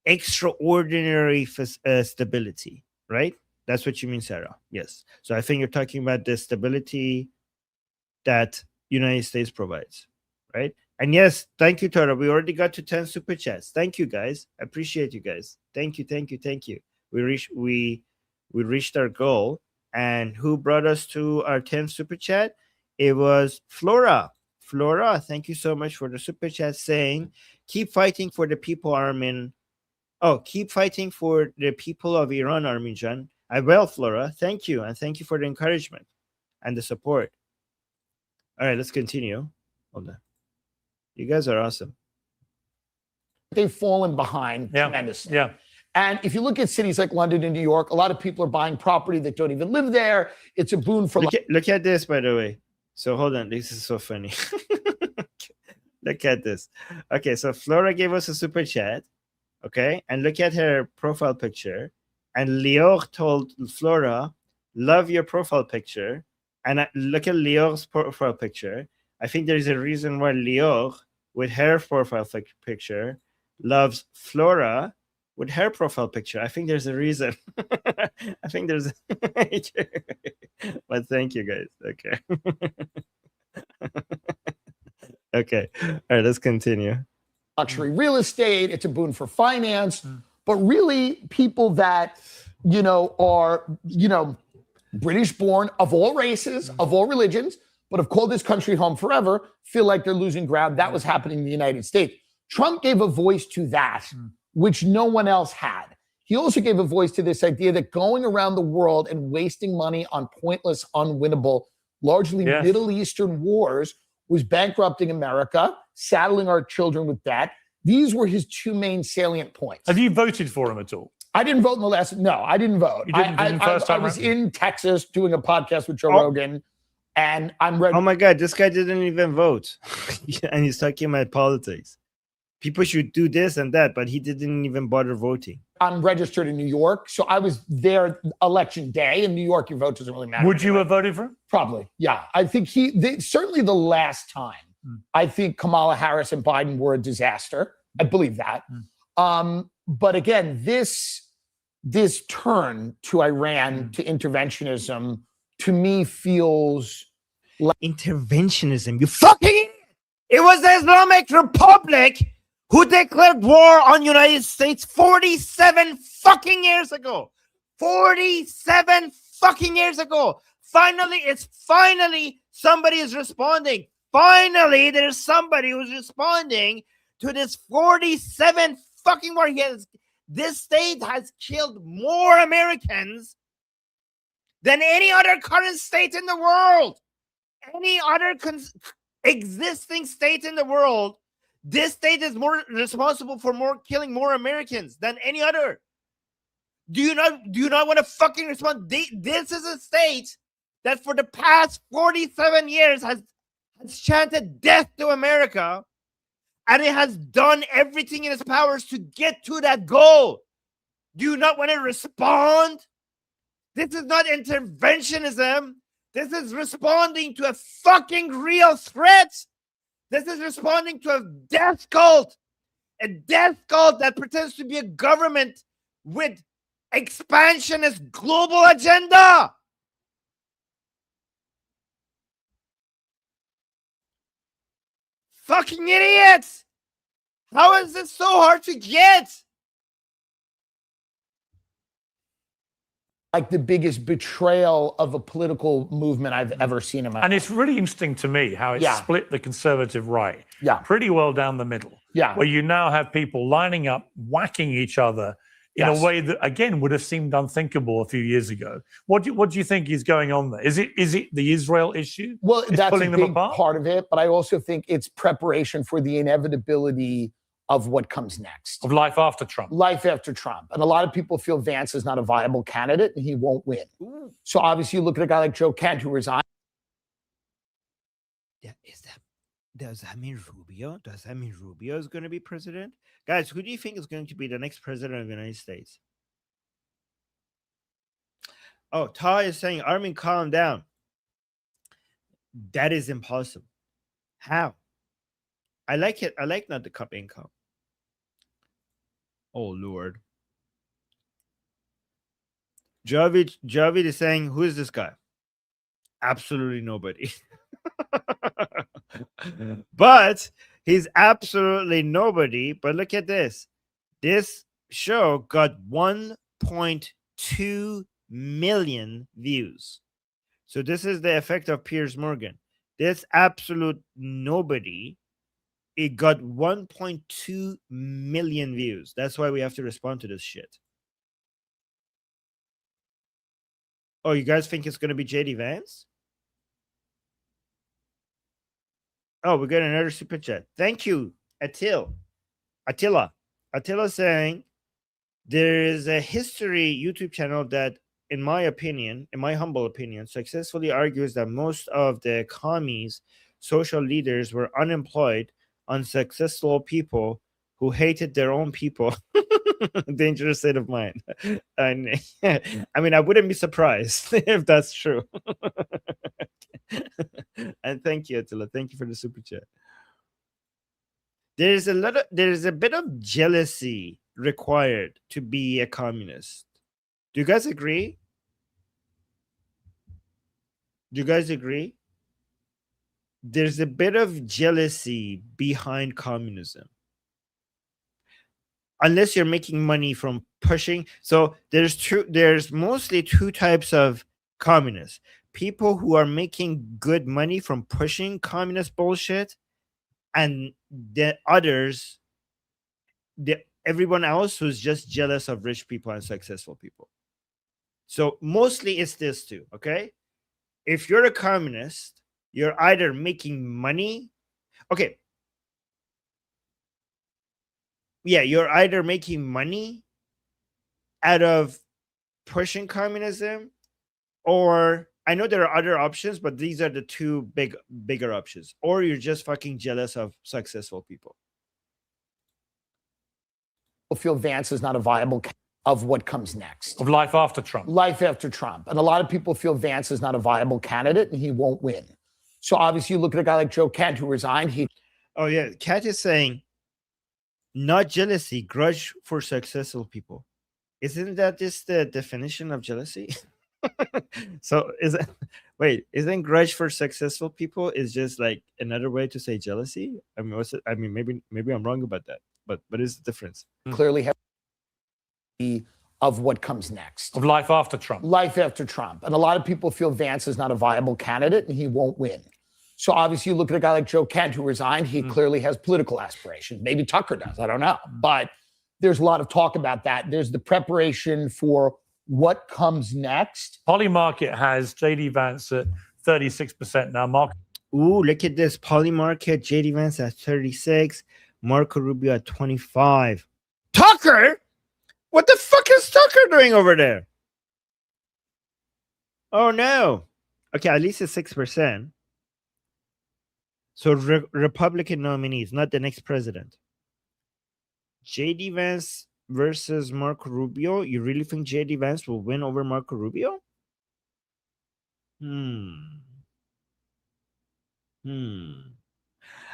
extraordinary stability, right? That's what you mean, Sarah. Yes. So I think you're talking about the stability that United States provides, right? And yes, thank you, Tara. We already got to 10 super chats. Thank you, guys. I appreciate you guys. Thank you. We reached our goal. And who brought us to our 10th super chat? It was Flora. Flora, thank you so much for the super chat saying, keep fighting for the people, Armin. Oh, keep fighting for the people of Iran, Armin. I will, Flora. Thank you. And thank you for the encouragement and the support. All right, let's continue. Hold on. You guys are awesome. They've fallen behind tremendously. Yeah. And if you look at cities like London and New York, a lot of people are buying property that don't even live there. It's a boon for look at this, by the way. So hold on, this is so funny. Look at this. Okay, so Flora gave us a super chat. Okay, and look at her profile picture. And Lior told Flora, love your profile picture. And look at Lior's profile picture. I think there's a reason why Lior, with her profile picture, loves Flora with her profile picture. I think there's a reason. I think there's but thank you, guys. Okay. Okay. All right, let's continue. Luxury real estate, it's a boon for finance, but really people that, are, British born, of all races, of all religions, but have called this country home forever, feel like they're losing ground. That was happening in the United States. Trump gave a voice to that, which no one else had. He also gave a voice to this idea that going around the world and wasting money on pointless, unwinnable, largely Middle Eastern wars was bankrupting America, saddling our children with debt. These were his 2 main salient points. Have you voted for him at all? I didn't vote in the last. No, I didn't vote. You didn't first time I was in Texas doing a podcast with Joe Rogan, and I'm ready. Oh my God, this guy didn't even vote, and he's talking about politics. People should do this and that, but he didn't even bother voting. I'm registered in New York, so I was there election day. In New York, your vote doesn't really matter. Would you have voted for him? Probably, yeah. I think certainly the last time. I think Kamala Harris and Biden were a disaster. I believe that. But again, this turn to Iran, to interventionism, to me feels like interventionism. You fucking idiot! It was the Islamic Republic who declared war on United States 47 fucking years ago. 47 fucking years ago. Finally somebody is responding. Finally, there's somebody who's responding to this 47 fucking war. This state has killed more Americans than any other current state in the world. Any other existing state in the world, this state is more responsible for killing more Americans than any other. Do you not want to fucking respond? This is a state that for the past 47 years has chanted death to America, and it has done everything in its powers to get to that goal. Do you not want to respond? This is not interventionism. This is responding to a fucking real threat. This is responding to a death cult. A death cult that pretends to be a government with expansionist global agenda. Fucking idiots! How is this so hard to get? Like the biggest betrayal of a political movement I've ever seen in my life. And it's really interesting to me how it split the conservative right pretty well down the middle. Yeah. Where you now have people lining up, whacking each other in a way that, again, would have seemed unthinkable a few years ago. What do you think is going on there? Is it the Israel issue? Well, that's pulling a them big apart? part of it, but I also think it's preparation for the inevitability of what comes next. Of life after Trump. Life after Trump. And a lot of people feel Vance is not a viable candidate and he won't win. Ooh. So obviously you look at a guy like Joe Kent who resigned. Yeah, does that mean Rubio? Does that mean Rubio is going to be president? Guys, who do you think is going to be the next president of the United States? Oh, Ta is saying, Armin, calm down. That is impossible. How? I like it. I like not the cup income. Oh, Lord. Javid is saying, who is this guy? Absolutely nobody. But he's absolutely nobody. But look at this. This show got 1.2 million views. So this is the effect of Piers Morgan. This absolute nobody, it got 1.2 million views. That's why we have to respond to this shit. Oh, you guys think it's going to be JD Vance? Oh, we got another super chat. Thank you, Attila. Attila saying there is a history YouTube channel that, in my opinion, in my humble opinion, successfully argues that most of the commies, social leaders, were unemployed, unsuccessful people who hated their own people. Dangerous state of mind. And I mean, I wouldn't be surprised if that's true. And thank you, Attila. Thank you for the super chat. There's a bit of jealousy required to be a communist. Do you guys agree? Do you guys agree? There's a bit of jealousy behind communism. Unless you're making money from pushing. So there's mostly two types of communists. People who are making good money from pushing communist bullshit, and the others, everyone else who's just jealous of rich people and successful people. So mostly it's this two, okay? If you're a communist, you're either making money. Okay. Yeah, you're either making money out of pushing communism, or I know there are other options, but these are the two bigger options. Or you're just fucking jealous of successful people. People feel Vance is not a viable of what comes next. Of life after Trump. Life after Trump. And a lot of people feel Vance is not a viable candidate and he won't win. So obviously you look at a guy like Joe Kent who resigned. Oh yeah, Kat is saying, not jealousy, grudge for successful people. Isn't that just the definition of jealousy? So isn't grudge for successful people is just like another way to say jealousy? I mean, what's it? I mean, maybe I'm wrong about that, but is the difference? Clearly have of what comes next. Of life after Trump. Life after Trump. And a lot of people feel Vance is not a viable candidate and he won't win. So obviously you look at a guy like Joe Kent who resigned. He clearly has political aspirations. Maybe Tucker does. I don't know. But there's a lot of talk about that. There's the preparation for what comes next. Polymarket has JD Vance at 36% now. Ooh, look at this. Polymarket, JD Vance at 36, Marco Rubio at 25. Tucker? What the fuck is Tucker doing over there? Oh no. Okay, at least it's 6%. So Republican nominees, not the next president. JD Vance versus Marco Rubio. You really think JD Vance will win over Marco Rubio?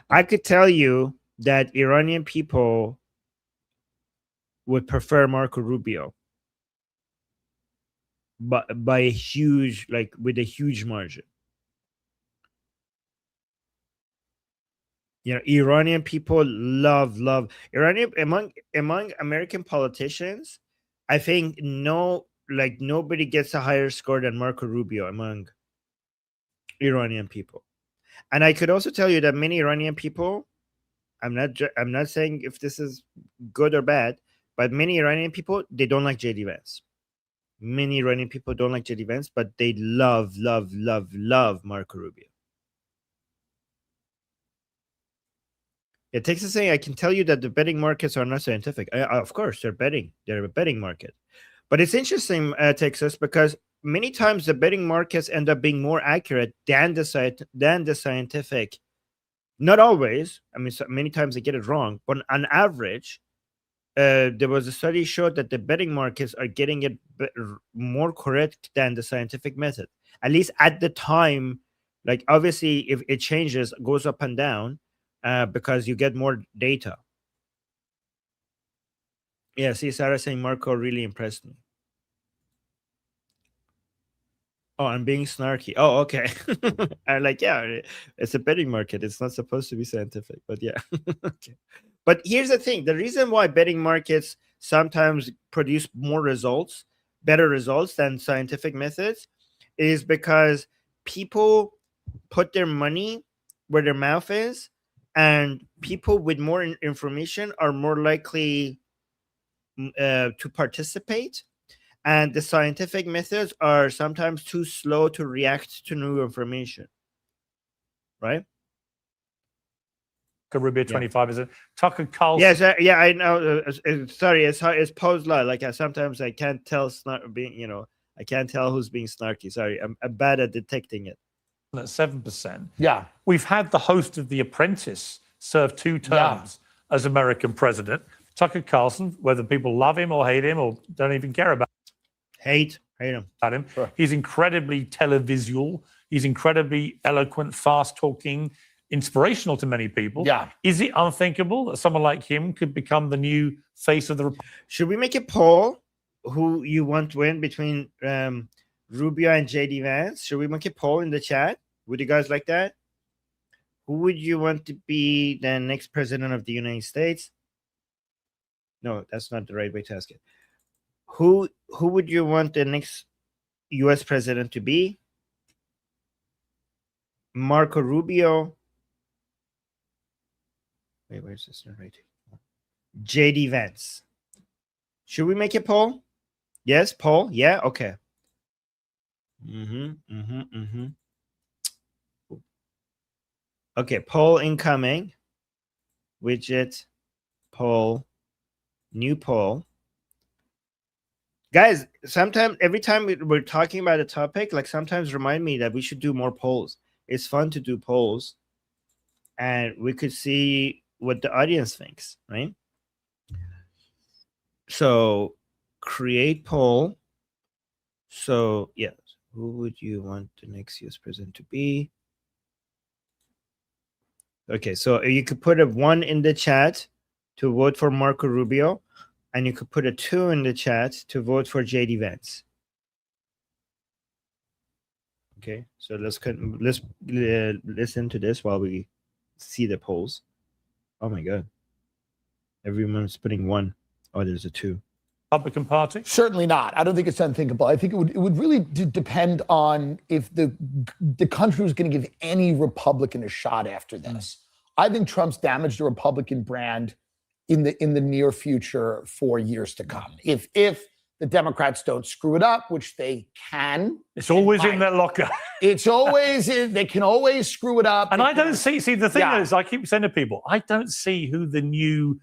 I could tell you that Iranian people would prefer Marco Rubio, but by a huge, with a huge margin. You know, Iranian people love Iranian among American politicians. I think nobody gets a higher score than Marco Rubio among Iranian people. And I could also tell you that many Iranian people, I'm not saying if this is good or bad, but many Iranian people, they don't like JD Vance. Many Iranian people don't like JD Vance, but they love Marco Rubio. It takes a saying, I can tell you that the betting markets are not scientific. Of course, they're betting. They're a betting market. But it's interesting, Texas, because many times the betting markets end up being more accurate than the scientific. Not always. I mean, many times they get it wrong. But on average, there was a study showed that the betting markets are getting it more correct than the scientific method. At least at the time, like obviously, if it changes, goes up and down. Because you get more data. Yeah, see, Sarah saying Marco really impressed me. Oh, I'm being snarky. Oh, okay. I'm like, yeah, it's a betting market. It's not supposed to be scientific, but yeah. Okay. But here's the thing. The reason why betting markets sometimes produce better results than scientific methods is because people put their money where their mouth is, and people with more information are more likely to participate, and the scientific methods are sometimes too slow to react to new information, right? Rubio 25 is it? Tucker Carlson. Yes, yeah, I know. Sorry, it's posed lie. Like sometimes I can't tell I can't tell who's being snarky. Sorry, I'm bad at detecting it. At 7%. Yeah. We've had the host of The Apprentice serve 2 terms as American president. Tucker Carlson, whether people love him or hate him or don't even care about him. Sure. He's incredibly televisual. He's incredibly eloquent, fast-talking, inspirational to many people. Yeah. Is it unthinkable that someone like him could become the new face of the Republic? Should we make a poll who you want to win between Rubio and JD Vance? Should we make a poll in the chat? Would you guys like that? Who would you want to be the next president of the United States? No, that's not the right way to ask it. Who would you want the next US president to be? Marco Rubio. Wait, where's this narrating? JD Vance. Should we make a poll? Yes, poll. Yeah, okay. Okay, poll incoming. Widget, poll, new poll. Guys, sometimes every time we're talking about a topic, like sometimes remind me that we should do more polls. It's fun to do polls, and we could see what the audience thinks, right? So create poll. So yes, who would you want the next US president to be? Okay, so you could put a 1 in the chat to vote for Marco Rubio, and you could put a 2 in the chat to vote for JD Vance. Okay, so let's listen to this while we see the polls. Oh my God, everyone's putting 1. Oh, there's a 2. Republican Party? Certainly not. I don't think it's unthinkable. I think it would really depend on if the country was going to give any Republican a shot after this. I think Trump's damaged the Republican brand in the near future for years to come. If the Democrats don't screw it up, which they can. It's always in their locker. It's always they can always screw it up. And I don't see the thing is, I keep saying to people, I don't see who the new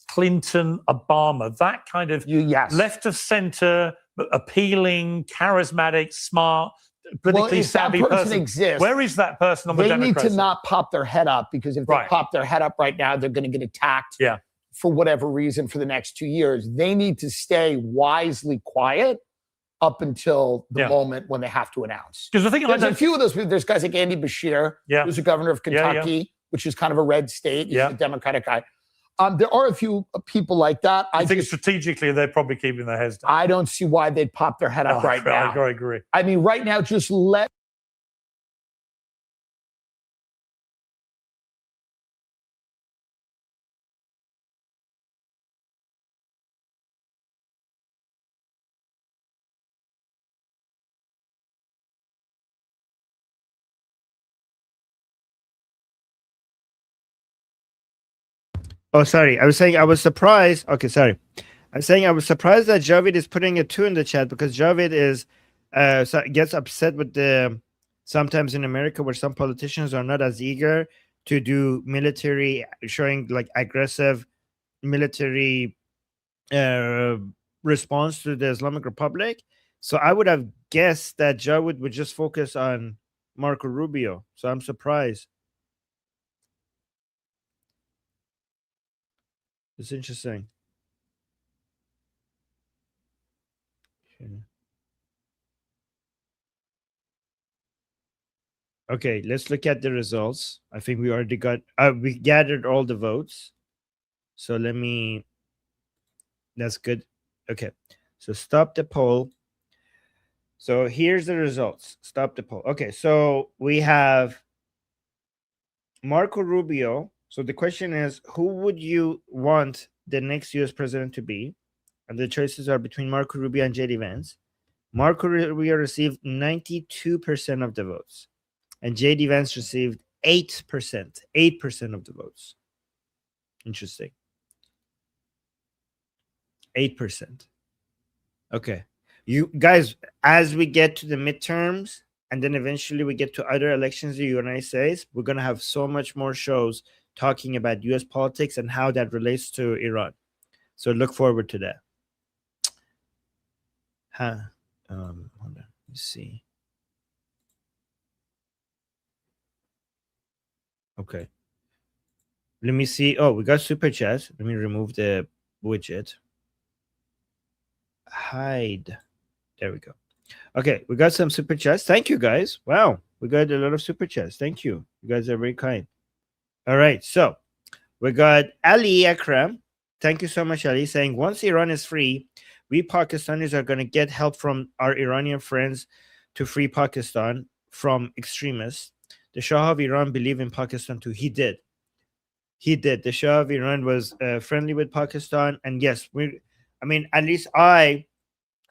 Clinton, Obama, that kind of left of center, appealing, charismatic, smart, politically savvy person exists, where is that person on the Democrats? They need to not pop their head up, because if they pop their head up right now, they're going to get attacked for whatever reason for the next 2 years. They need to stay wisely quiet up until the moment when they have to announce. Because the thing there's a few of those people. There's guys like Andy Bashir, who's the governor of Kentucky, which is kind of a red state. He's a Democratic guy. There are a few people like that. I think strategically they're probably keeping their heads down. I don't see why they'd pop their head up right now. I agree. I mean, right now, just let. Oh, sorry. I was saying I was surprised. Okay, sorry. I'm saying I was surprised that Javid is putting a 2 in the chat, because Javid is gets upset with the sometimes in America where some politicians are not as eager to do military, showing like aggressive military uh, response to the Islamic Republic. So I would have guessed that Javid would just focus on Marco Rubio. So I'm surprised. It's interesting. Okay, let's look at the results. I think we already got we gathered all the votes. So that's good. Okay. So stop the poll. So here's the results. Stop the poll. Okay, so we have Marco Rubio. So the question is, who would you want the next US president to be? And the choices are between Marco Rubio and JD Vance. Marco Rubio received 92% of the votes, and JD Vance received 8%. 8% of the votes. Interesting. 8%. Okay. You guys, as we get to the midterms and then eventually we get to other elections in the United States, we're going to have so much more shows talking about US politics and how that relates to Iran. So look forward to that. Hold on. Let's see. Okay. Let me see. Oh, we got super chats. Let me remove the widget. Hide. There we go. Okay, we got some super chats. Thank you, guys. Wow, we got a lot of super chats. Thank you. You guys are very kind. All right, so we got Ali Akram. Thank you so much, Ali, saying once Iran is free, we Pakistanis are going to get help from our Iranian friends to free Pakistan from extremists. The Shah of Iran believed in Pakistan too. He did. He did. The Shah of Iran was friendly with Pakistan. And yes, at least I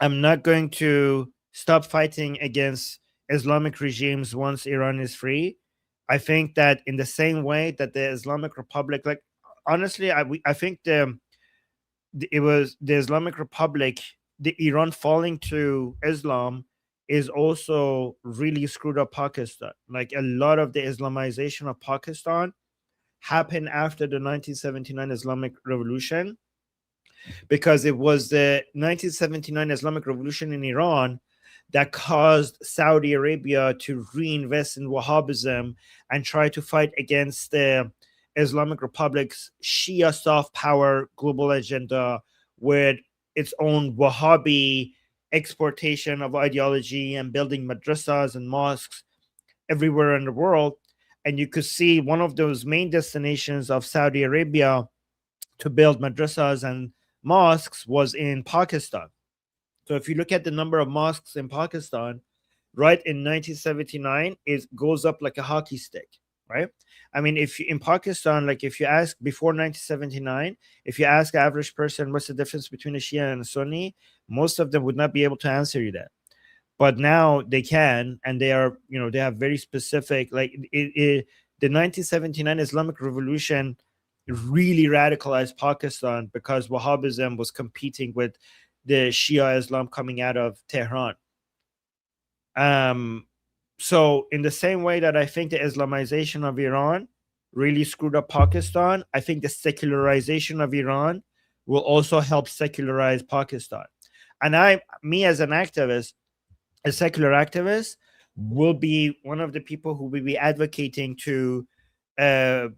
am not going to stop fighting against Islamic regimes once Iran is free. I think that in the same way that the Islamic Republic, like honestly, I think it was the Islamic Republic, the Iran falling to Islam is also really screwed up Pakistan. Like a lot of the Islamization of Pakistan happened after the 1979 Islamic Revolution, because it was the 1979 Islamic Revolution in Iran that caused Saudi Arabia to reinvest in Wahhabism and try to fight against the Islamic Republic's Shia soft power global agenda with its own Wahhabi exportation of ideology and building madrasas and mosques everywhere in the world. And you could see one of those main destinations of Saudi Arabia to build madrasas and mosques was in Pakistan. So if you look at the number of mosques in Pakistan, right in 1979, it goes up like a hockey stick, right? I mean, if you, in Pakistan, like if you ask before 1979, if you ask the average person what's the difference between a Shia and a Sunni, most of them would not be able to answer you that. But now they can, and they are, they have very specific, like the 1979 Islamic Revolution really radicalized Pakistan because Wahhabism was competing with the Shia Islam coming out of Tehran. So in the same way that I think the Islamization of Iran really screwed up Pakistan, I think the secularization of Iran will also help secularize Pakistan. And me as an activist, a secular activist, will be one of the people who will be advocating to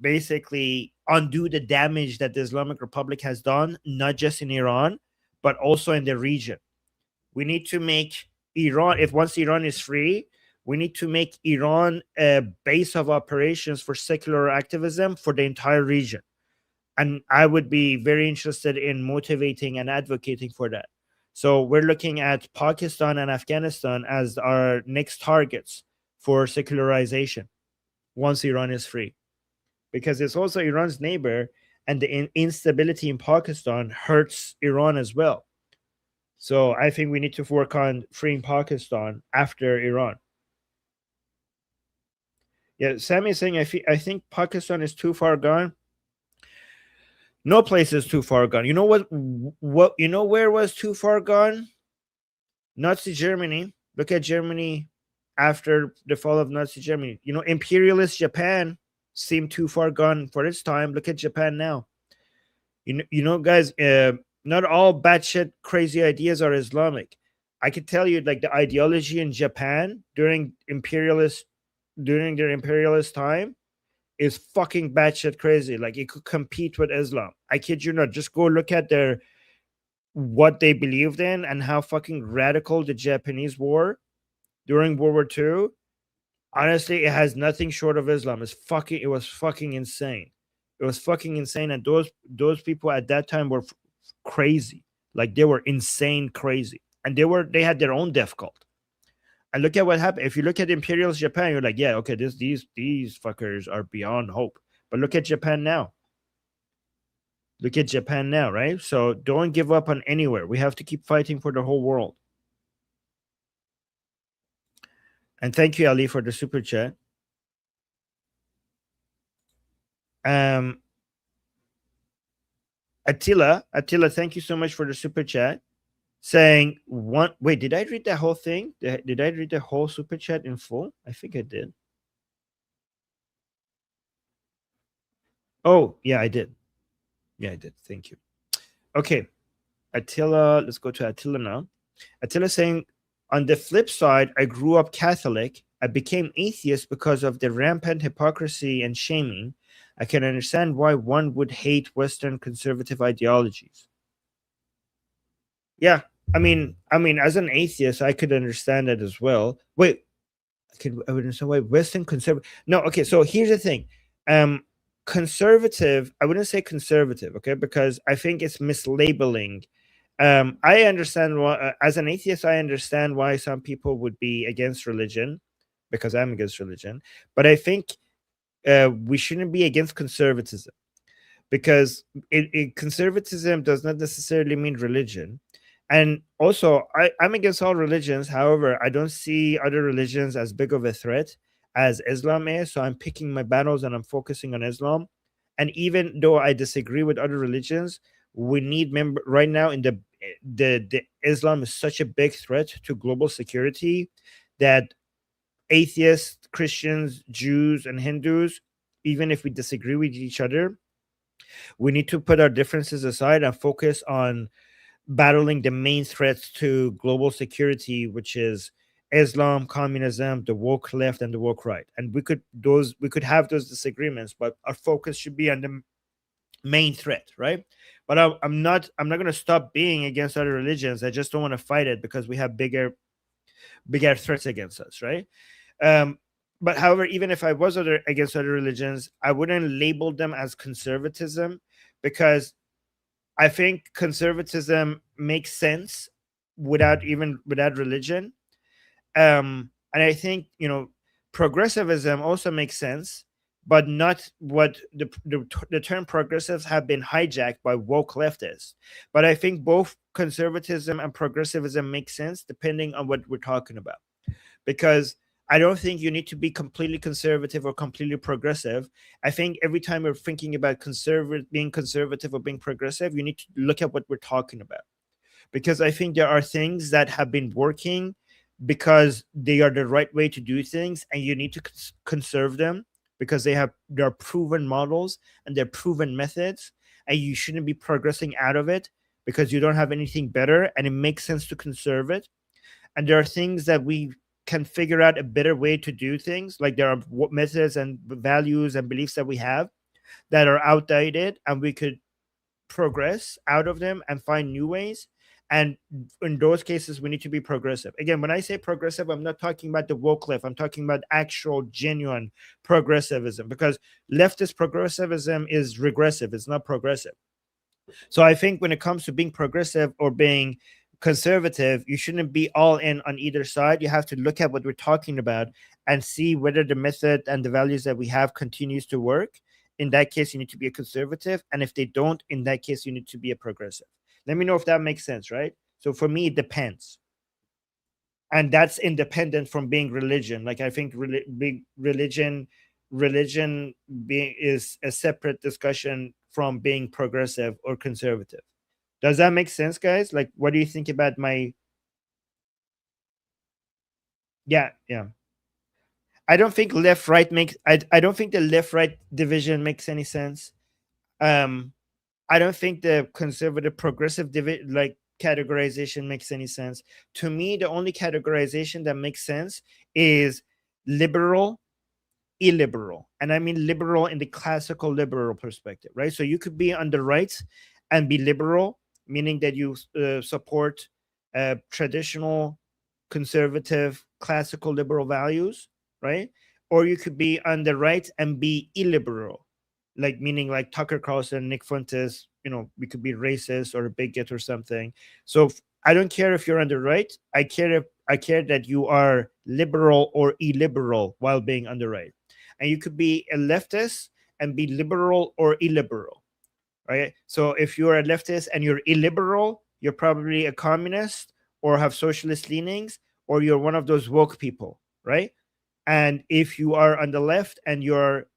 basically undo the damage that the Islamic Republic has done, not just in Iran, but also in the region. We need to make Iran, if once Iran is free, we need to make Iran a base of operations for secular activism for the entire region. And I would be very interested in motivating and advocating for that. So we're looking at Pakistan and Afghanistan as our next targets for secularization once Iran is free, because it's also Iran's neighbor, and the instability in Pakistan hurts Iran as well. So I think we need to work on freeing Pakistan after Iran. Yeah, Sammy is saying, I think Pakistan is too far gone. No place is too far gone. You know what you know where was too far gone? Nazi Germany. Look at Germany after the fall of Nazi Germany. You know, imperialist Japan seemed too far gone for its time. Look at Japan now. You know, guys, not all batshit crazy ideas are Islamic. I could tell you, like, the ideology in Japan during their imperialist time is fucking batshit crazy. Like, it could compete with Islam. I kid you not. Just go look at what they believed in and how fucking radical the Japanese were during World War II. Honestly, it has nothing short of Islam. It was fucking insane. It was fucking insane. And those people at that time were crazy. Like, they were insane crazy. And they had their own death cult. And look at what happened. If you look at imperialist Japan, you're like, yeah, okay, these fuckers are beyond hope. But look at Japan now. Look at Japan now, right? So don't give up on anywhere. We have to keep fighting for the whole world. And thank you, Ali, for the super chat. Attila, thank you so much for the super chat. Saying wait, did I read the whole thing? Did I read the whole super chat in full? I think I did. Oh, yeah, I did. Yeah, I did. Thank you. Okay. Attila, let's go to Attila now. Attila saying, on the flip side, I grew up Catholic. I became atheist because of the rampant hypocrisy and shaming. I can understand why one would hate Western conservative ideologies. Yeah, I mean, as an atheist, I could understand that as well. Wait, I would understand why Western conservative. No, okay. So here's the thing. Conservative. I wouldn't say conservative, okay, because I think it's mislabeling. I understand why, as an atheist, I understand why some people would be against religion, because I'm against religion. But I think we shouldn't be against conservatism, because conservatism does not necessarily mean religion. And also, I'm against all religions. However, I don't see other religions as big of a threat as Islam is. So I'm picking my battles and I'm focusing on Islam. And even though I disagree with other religions, we need right now in the Islam is such a big threat to global security that atheists, Christians, Jews, and Hindus, even if we disagree with each other, we need to put our differences aside and focus on battling the main threats to global security, which is Islam, communism, the woke left, and the woke right. And we could have those disagreements, but our focus should be on the main threat, right? But I'm not going to stop being against other religions. I just don't want to fight it because we have bigger threats against us, right? But however, even if I was against other religions, I wouldn't label them as conservatism, because I think conservatism makes sense without religion. And I think, progressivism also makes sense, but not what the term progressives have been hijacked by woke leftists. But I think both conservatism and progressivism make sense depending on what we're talking about. Because I don't think you need to be completely conservative or completely progressive. I think every time you're thinking about being conservative or being progressive, you need to look at what we're talking about. Because I think there are things that have been working because they are the right way to do things, and you need to conserve them because they're proven models and they're proven methods, and you shouldn't be progressing out of it because you don't have anything better, and it makes sense to conserve it. And there are things that we can figure out a better way to do things. Like, there are methods and values and beliefs that we have that are outdated, and we could progress out of them and find new ways. And in those cases, we need to be progressive. Again, when I say progressive, I'm not talking about the woke left. I'm talking about actual, genuine progressivism, because leftist progressivism is regressive. It's not progressive. So I think when it comes to being progressive or being conservative, you shouldn't be all in on either side. You have to look at what we're talking about and see whether the method and the values that we have continues to work. In that case, you need to be a conservative. And if they don't, in that case, you need to be a progressive. Let me know if that makes sense, right? So for me, it depends. And that's independent from being religion. Like, I think religion is a separate discussion from being progressive or conservative. Does that make sense, guys? Like, what do you think about my? Yeah. I don't think left right makes. I don't think the left right division makes any sense. I don't think the conservative progressive like categorization makes any sense. To me, the only categorization that makes sense is liberal, illiberal. And I mean liberal in the classical liberal perspective, right? So you could be on the right and be liberal, meaning that you support traditional conservative classical liberal values, right? Or you could be on the right and be illiberal, like meaning like Tucker Carlson, Nick Fuentes, we could be racist or a bigot or something. So I don't care if you're on the right. I care that you are liberal or illiberal while being on the right. And you could be a leftist and be liberal or illiberal, right? So if you're a leftist and you're illiberal, you're probably a communist or have socialist leanings, or you're one of those woke people, right? And if you are on the left and you're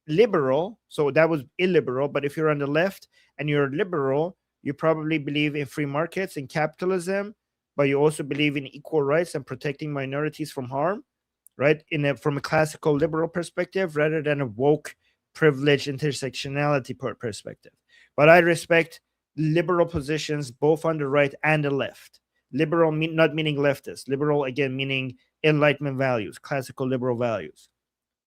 liberal, so that was illiberal, but if you're on the left and you're liberal, you probably believe in free markets and capitalism, but you also believe in equal rights and protecting minorities from harm, right? From a classical liberal perspective, rather than a woke, privileged intersectionality perspective. But I respect liberal positions both on the right and the left. Liberal not meaning leftist. Liberal again meaning Enlightenment values, classical liberal values.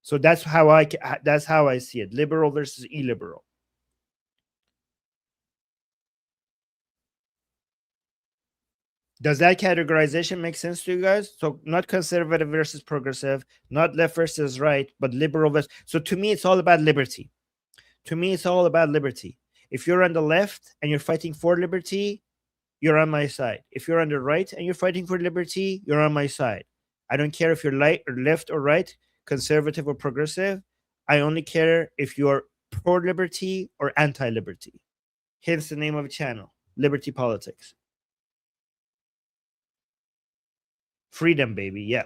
So that's how I see it: liberal versus illiberal. Does that categorization make sense to you guys? So not conservative versus progressive, not left versus right, but liberal versus. So to me, it's all about liberty. To me, it's all about liberty. If you're on the left and you're fighting for liberty, you're on my side. If you're on the right and you're fighting for liberty, you're on my side. I don't care if you're left or right, conservative or progressive. I only care if you're pro-liberty or anti-liberty. Hence the name of the channel, Liberty Politics. Freedom, baby. Yeah.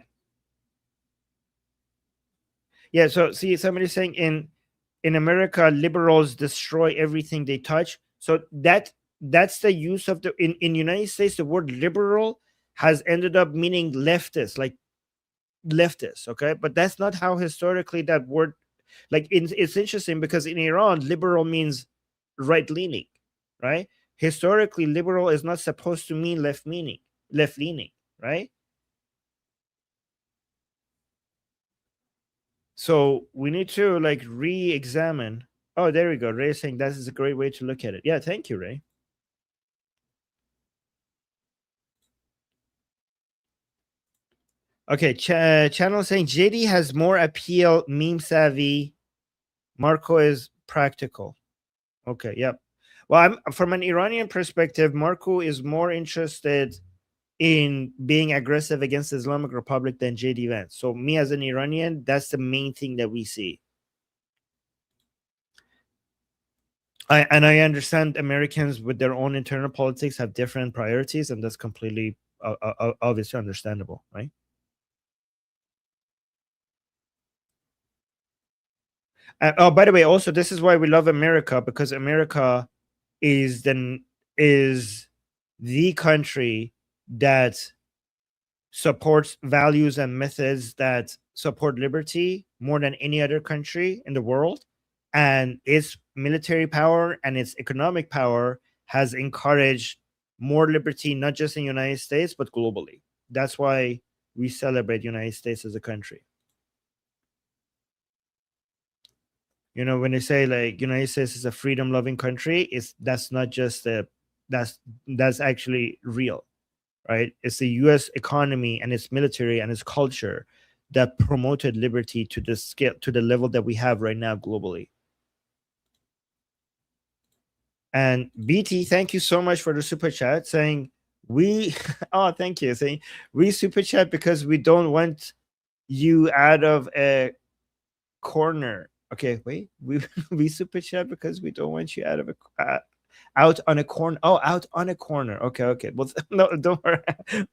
Yeah. So see, somebody's saying in America, liberals destroy everything they touch. So that's the use of the in United States, the word liberal has ended up meaning leftist, like leftist. Okay. But that's not how historically that word, like it's interesting because in Iran, liberal means right leaning, right? Historically, liberal is not supposed to mean left leaning, right? So we need to like re-examine. Oh, there we go. Ray is saying that is a great way to look at it. Yeah, thank you, Ray. Okay, channel saying JD has more appeal, meme savvy. Marco is practical. Okay, yep. Well, from an Iranian perspective, Marco is more interested in being aggressive against the Islamic Republic than JD Vance. So me as an Iranian, that's the main thing that we see. I understand Americans with their own internal politics have different priorities, and that's completely obviously understandable, right? Oh, by the way, also this is why we love America, because America is the country that supports values and methods that support liberty more than any other country in the world, and its military power and its economic power has encouraged more liberty, not just in the United States but globally. That's why we celebrate the United States as a country. When they say like United States is a freedom-loving country, that's not just that's actually real, right? It's the U.S. economy and its military and its culture that promoted liberty to the scale, to the level that we have right now globally. And BT, thank you so much for the super chat saying we oh, thank you, saying we super chat because we don't want you out of a corner. Okay, wait, we super chat because we don't want you out of out on a corner. Oh, out on a corner. Okay. Well, no, don't worry.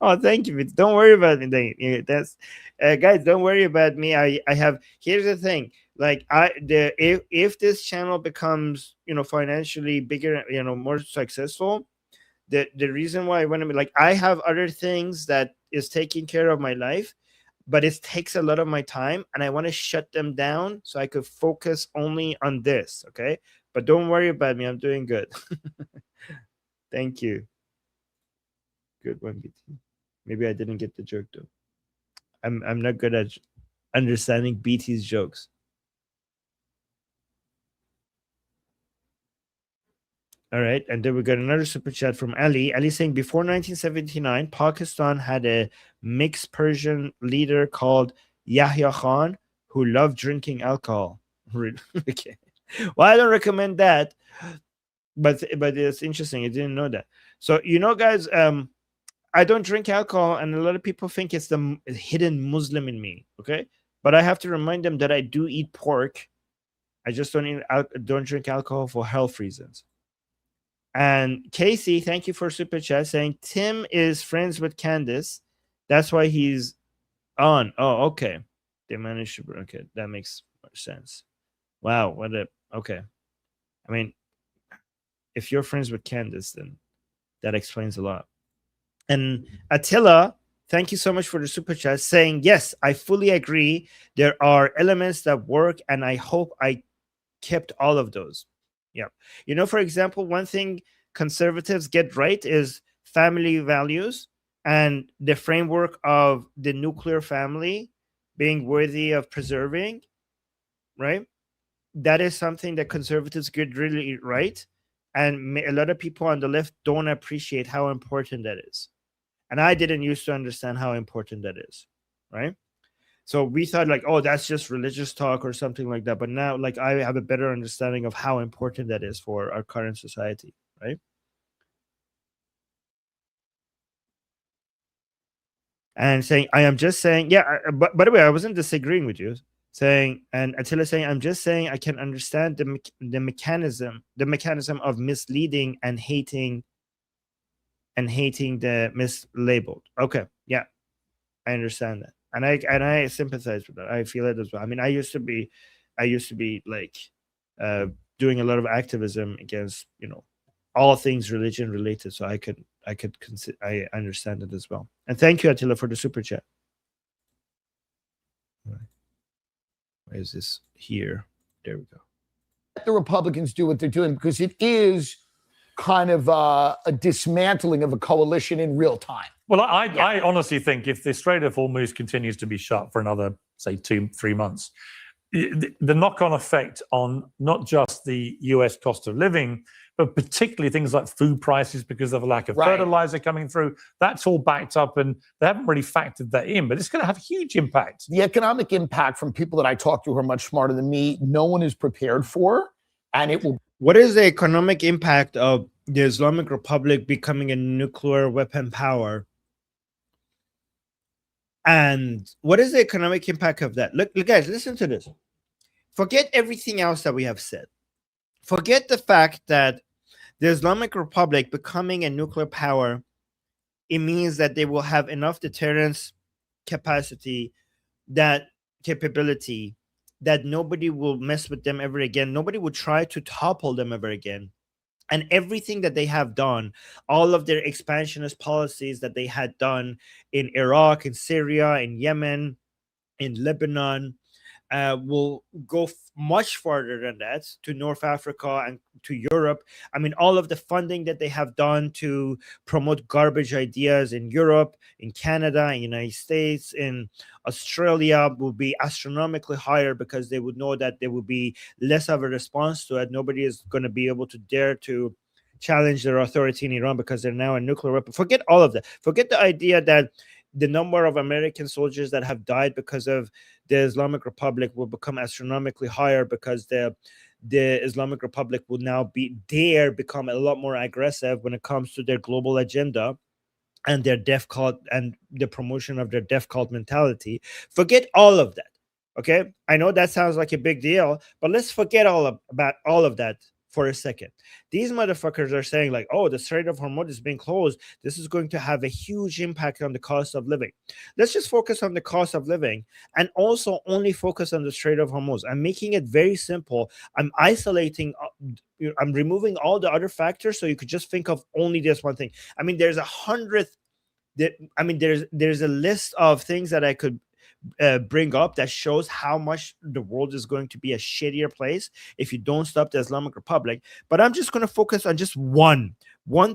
Oh, thank you. Don't worry about me. That's guys, don't worry about me. I have. Here's the thing. Like if this channel becomes, financially bigger, more successful, the reason why I want to be like, I have other things that is taking care of my life, but it takes a lot of my time, and I want to shut them down so I could focus only on this. Okay, but don't worry about me, I'm doing good. Thank you. Good one, BT. Maybe I didn't get the joke though. I'm not good at understanding BT's jokes. All right, and then we got another super chat from Ali. Ali saying, before 1979, Pakistan had a mixed Persian leader called Yahya Khan who loved drinking alcohol. Okay. Well, I don't recommend that, but it's interesting. I didn't know that. So guys, I don't drink alcohol, and a lot of people think it's the hidden Muslim in me. Okay, but I have to remind them that I do eat pork. I just don't drink alcohol for health reasons. And Casey, thank you for super chat, saying Tim is friends with Candace. That's why he's on. Oh, okay. They managed to. Okay, that makes more sense. Wow, okay. I mean, if you're friends with Candace, then that explains a lot. And Attila, thank you so much for the super chat, saying, yes, I fully agree. There are elements that work, and I hope I kept all of those. Yeah. For example, one thing conservatives get right is family values and the framework of the nuclear family being worthy of preserving, right? That is something that conservatives get really right. And a lot of people on the left don't appreciate how important that is. And I didn't used to understand how important that is, right? So we thought like, oh, that's just religious talk or something like that. But now, like, I have a better understanding of how important that is for our current society, right? And saying, I am just saying, yeah. But by the way, I wasn't disagreeing with you. Saying, and Attila saying, I'm just saying I can understand the mechanism of misleading and hating the mislabeled. Okay, yeah, I understand that. And I sympathize with that. I feel it as well. I mean, I used to be like doing a lot of activism against all things religion related. So I understand it as well. And thank you, Attila, for the super chat. Where is this here? There we go. The Republicans do what they're doing because it is kind of a dismantling of a coalition in real time. Well, I honestly think if the Strait of Hormuz continues to be shut for another, say, 2-3 months, the knock-on effect on not just the US cost of living, but particularly things like food prices because of a lack of fertilizer coming through, that's all backed up, and they haven't really factored that in, but it's going to have a huge impact. The economic impact from people that I talk to who are much smarter than me, no one is prepared for, and it will. What is the economic impact of the Islamic Republic becoming a nuclear weapon power? And what is the economic impact of that? Look, guys, listen to this. Forget everything else that we have said. Forget the fact that the Islamic Republic becoming a nuclear power, it means that they will have enough deterrence capability that nobody will mess with them ever again. Nobody will try to topple them ever again. And everything that they have done, all of their expansionist policies that they had done in Iraq, in Syria, in Yemen, in Lebanon, will go much farther than that to North Africa and to Europe. I mean, all of the funding that they have done to promote garbage ideas in Europe, in Canada, in United States, in Australia will be astronomically higher because they would know that there will be less of a response to it. Nobody is going to be able to dare to challenge their authority in Iran because they're now a nuclear weapon. Forget all of that. Forget the idea that the number of American soldiers that have died because of the Islamic Republic will become astronomically higher because the Islamic Republic will now become a lot more aggressive when it comes to their global agenda and their death cult and the promotion of their death cult mentality. Forget all of that. Okay, I know that sounds like a big deal, but let's forget about all of that for a second. These motherfuckers are saying like, oh, the Strait of Hormuz is being closed. This is going to have a huge impact on the cost of living. Let's just focus on the cost of living and also only focus on the Strait of Hormuz. I'm making it very simple. I'm isolating, I'm removing all the other factors so you could just think of only this one thing. I mean, there's there's a list of things that I could bring up that shows how much the world is going to be a shittier place if you don't stop the Islamic Republic. But I'm just going to focus on just one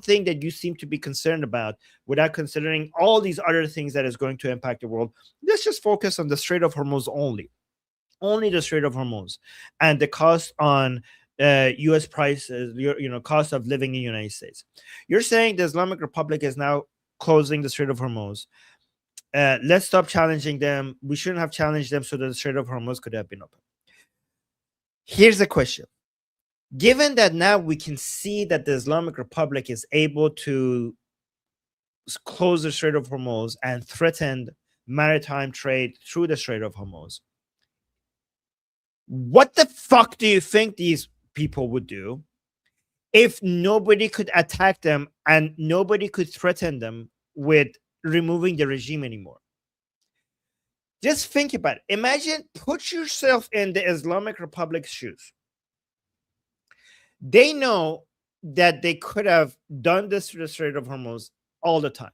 thing that you seem to be concerned about without considering all these other things that is going to impact the world. Let's just focus on the Strait of Hormuz only the Strait of Hormuz and the cost on U.S. prices, cost of living in the United States. You're saying the Islamic Republic is now closing the Strait of Hormuz. Let's stop challenging them. We shouldn't have challenged them so that the Strait of Hormuz could have been open. Here's the question. Given that now we can see that the Islamic Republic is able to close the Strait of Hormuz and threaten maritime trade through the Strait of Hormuz, what the fuck do you think these people would do if nobody could attack them and nobody could threaten them with removing the regime anymore? Just think about it. Imagine, put yourself in the Islamic Republic's shoes. They know that they could have done this to the Strait of Hormuz all the time.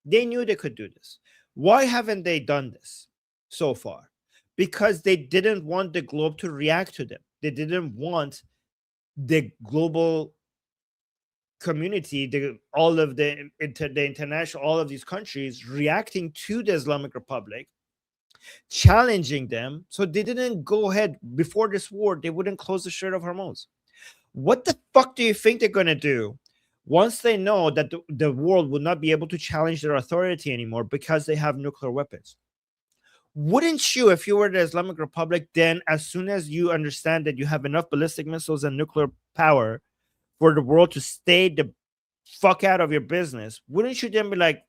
They knew they could do this. Why haven't they done this so far? Because they didn't want the globe to react to them. They didn't want the global community, all of the international, all of these countries reacting to the Islamic Republic, challenging them. So they didn't go ahead before this war. They wouldn't close the Strait of Hormuz. What the fuck do you think they're going to do once they know that the world will not be able to challenge their authority anymore because they have nuclear weapons? Wouldn't you, if you were the Islamic Republic, then as soon as you understand that you have enough ballistic missiles and nuclear power for the world to stay the fuck out of your business, wouldn't you then be like,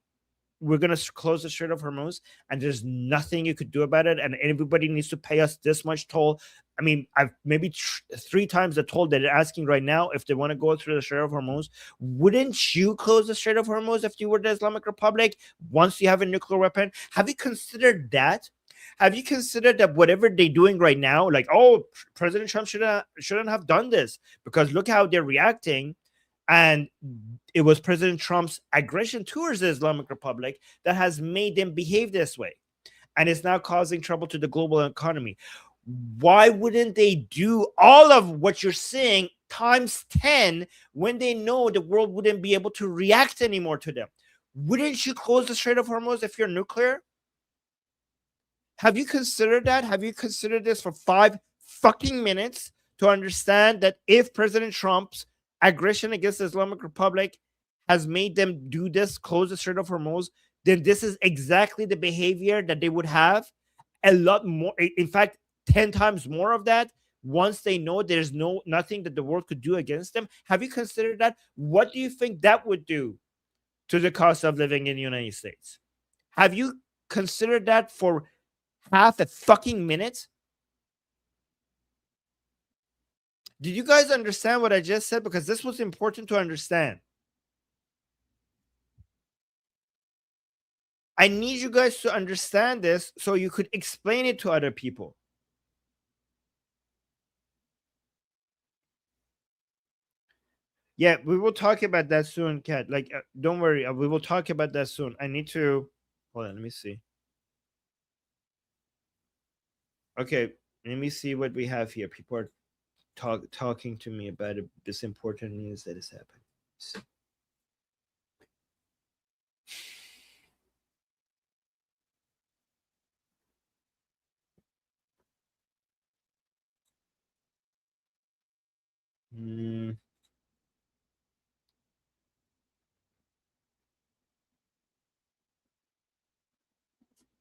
we're going to close the Strait of Hormuz and there's nothing you could do about it and everybody needs to pay us this much toll? I mean, I've maybe 3 times the toll that they're asking right now if they want to go through the Strait of Hormuz. Wouldn't you close the Strait of Hormuz if you were the Islamic Republic once you have a nuclear weapon? Have you considered that? Have you considered that whatever they're doing right now, like, oh, President Trump shouldn't have done this because look how they're reacting, and it was President Trump's aggression towards the Islamic Republic that has made them behave this way, and it's now causing trouble to the global economy. Why wouldn't they do all of what you're saying times 10 when they know the world wouldn't be able to react anymore to them? Wouldn't you close the Strait of Hormuz if you're nuclear? Have you considered that? Have you considered this for 5 fucking minutes to understand that if President Trump's aggression against the Islamic Republic has made them do this, close the Strait of Hormuz, then this is exactly the behavior that they would have, a lot more, in fact, 10 times more of that once they know there's nothing that the world could do against them? Have you considered that? What do you think that would do to the cost of living in the United States? Have you considered that for half a fucking minute? Did you guys understand what I just said? Because this was important to understand. I need you guys to understand this so you could explain it to other people. Yeah, we will talk about that soon, Kat. Like, don't worry. We will talk about that soon. I need to... Hold on, let me see. Okay, let me see what we have here. People are talking to me about this important news that is happening. So.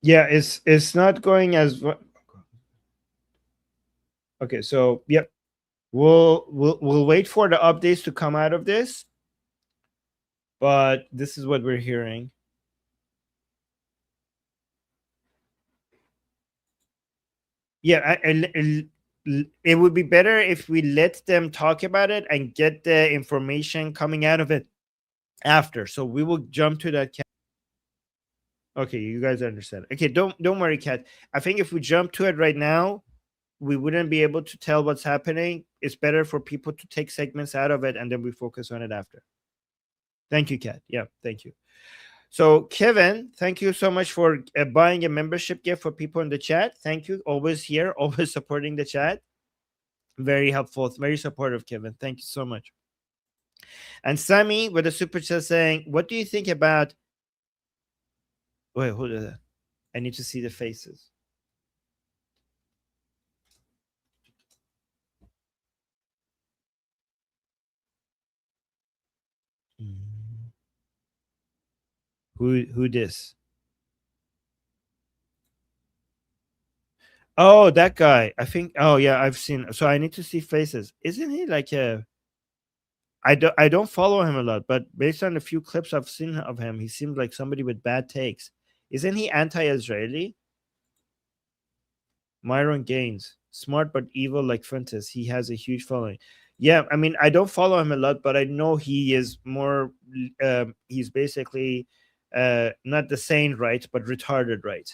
Yeah, it's not going as... Okay, so yep, we'll wait for the updates to come out of this, but this is what we're hearing. Yeah, it would be better if we let them talk about it and get the information coming out of it after. So we will jump to that. Okay, you guys understand. Okay, don't worry, Kat. I think if we jump to it right now, we wouldn't be able to tell what's happening. It's better for people to take segments out of it and then we focus on it after. Thank you, Kat. Yeah, thank you. So, Kevin, thank you so much for buying a membership gift for people in the chat. Thank you. Always here, always supporting the chat. Very helpful, very supportive, Kevin. Thank you so much. And Sammy with a super chat saying, what do you think about... Wait, hold on. I need to see the faces. Who this? Oh, that guy. I think. Oh yeah, I've seen. So I need to see faces. Isn't he like a? I don't follow him a lot, but based on a few clips I've seen of him, he seems like somebody with bad takes. Isn't he anti-Israeli? Myron Gaines, smart but evil like Fuentes. He has a huge following. Yeah, I mean, I don't follow him a lot, but I know he is more. He's basically not the sane right, but retarded right.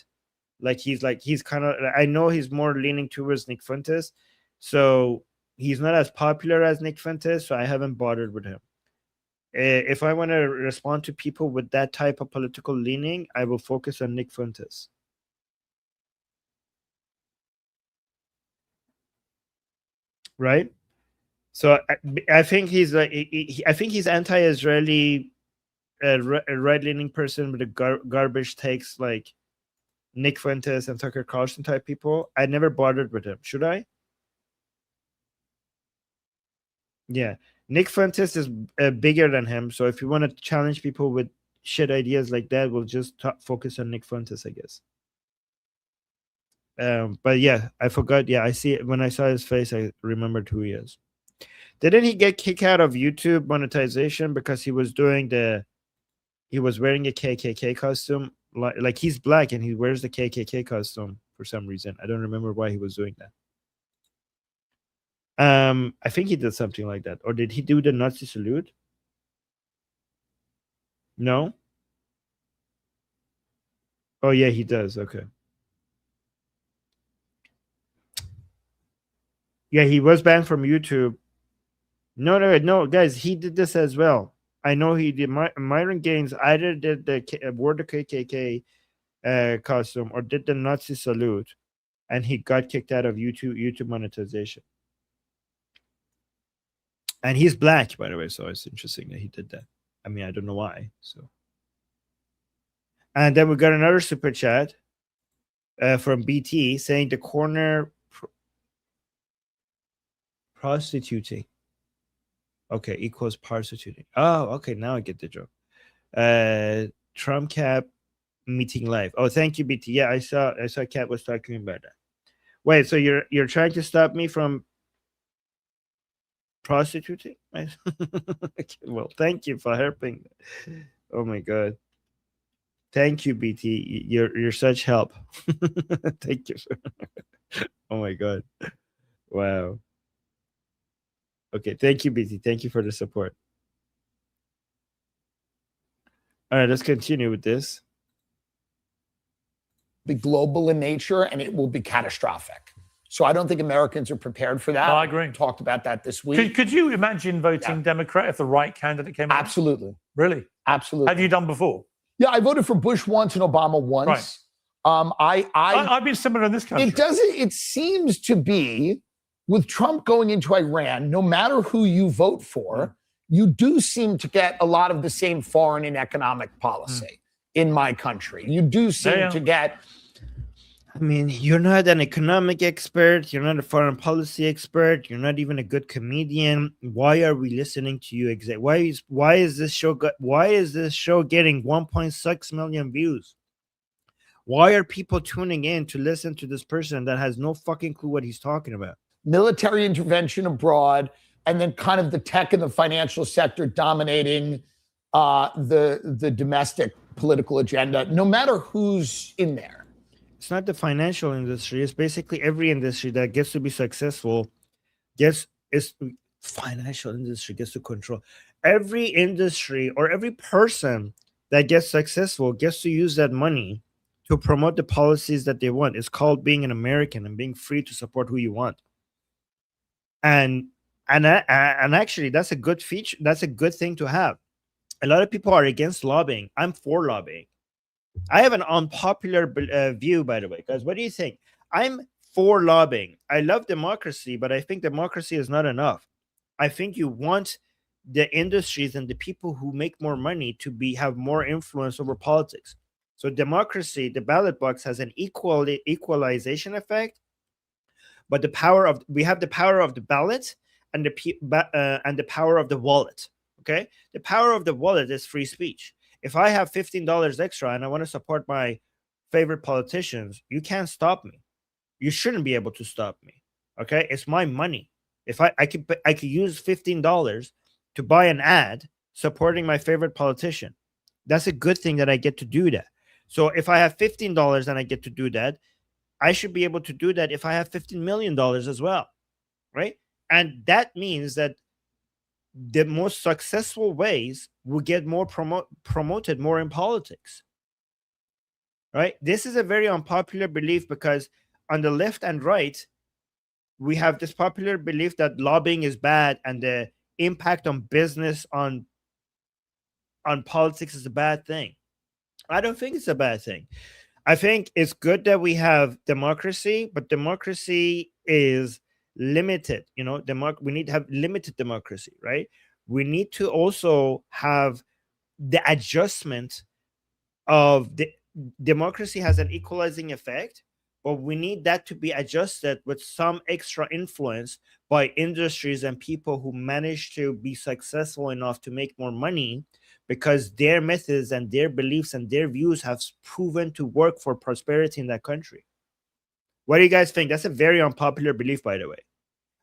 He's kind of. I know he's more leaning towards Nick Fuentes, so he's not as popular as Nick Fuentes. So I haven't bothered with him. If I want to respond to people with that type of political leaning, I will focus on Nick Fuentes. Right. So I think he's like I think he's anti-Israeli, right-leaning person with the garbage takes like Nick Fuentes and Tucker Carlson type people. I never bothered with him. Should I? Yeah, Nick Fuentes is bigger than him. So if you want to challenge people with shit ideas like that, we'll just focus on Nick Fuentes, I guess. But yeah, I forgot. Yeah, I see it. When I saw his face, I remembered who he is. Didn't he get kicked out of YouTube monetization because he was wearing a KKK costume? Like he's black and he wears the KKK costume for some reason. I don't remember why he was doing that. I think he did something like that. Or did he do the Nazi salute? No? Oh yeah, he does. Okay. Yeah, he was banned from YouTube. No, guys, he did this as well. I know he did. Myron Gaines either did wore the KKK costume or did the Nazi salute, and he got kicked out of YouTube monetization. And he's black, by the way, so it's interesting that he did that. I mean, I don't know why. So, and then we got another super chat from BT saying the corner prostituting. Okay, equals prostituting. Oh, okay, now I get the joke. Trump cap meeting live. Oh, thank you, BT. Yeah, I saw Kat was talking about that. Wait, so you're trying to stop me from prostituting? Okay, well, thank you for helping. Oh my god. Thank you, BT. You're such help. Thank you. Oh my god. Wow. Okay, thank you, BT. Thank you for the support. All right, let's continue with this. Be global in nature and it will be catastrophic. So I don't think Americans are prepared for that. I agree. We talked about that this week. Could you imagine voting Democrat if the right candidate came out? Absolutely. Really? Absolutely. Have you done before? Yeah, I voted for Bush once and Obama once. Right. I've been similar in this country. It seems to be with Trump going into Iran, no matter who you vote for, you do seem to get a lot of the same foreign and economic policy in my country. You do seem to get... I mean, you're not an economic expert. You're not a foreign policy expert. You're not even a good comedian. Why are we listening to you? Why is this show getting 1.6 million views? Why are people tuning in to listen to this person that has no fucking clue what he's talking about? Military intervention abroad, and then kind of the tech and the financial sector dominating the domestic political agenda, no matter who's in there. It's not the financial industry. It's basically every industry that gets to be successful gets is financial industry gets to control. Every industry or every person that gets successful gets to use that money to promote the policies that they want. It's called being an American and being free to support who you want. And and actually, that's a good feature. That's a good thing to have. A lot of people are against lobbying. I'm for lobbying. I have an unpopular view, by the way, because what do you think? I'm for lobbying. I love democracy, but I think democracy is not enough. I think you want the industries and the people who make more money to have more influence over politics. So democracy, the ballot box has an equalization effect, but we have the power of the ballot and the power of the wallet. Okay, the power of the wallet is free speech. If I have $15 extra and I want to support my favorite politicians, you can't stop me. You shouldn't be able to stop me. Okay, it's my money. If I could use $15 to buy an ad supporting my favorite politician, that's a good thing that I get to do that. So if I have $15 and I get to do that, I should be able to do that if I have $15 million as well, right? And that means that the most successful ways will get more promoted more in politics, right? This is a very unpopular belief because on the left and right, we have this popular belief that lobbying is bad and the impact on business on politics is a bad thing. I don't think it's a bad thing. I think it's good that we have democracy, but democracy is limited. You know, we need to have limited democracy, right? We need to also have the adjustment of the democracy has an equalizing effect, but we need that to be adjusted with some extra influence by industries and people who manage to be successful enough to make more money because their methods and their beliefs and their views have proven to work for prosperity in that country. What do you guys think? That's a very unpopular belief, by the way.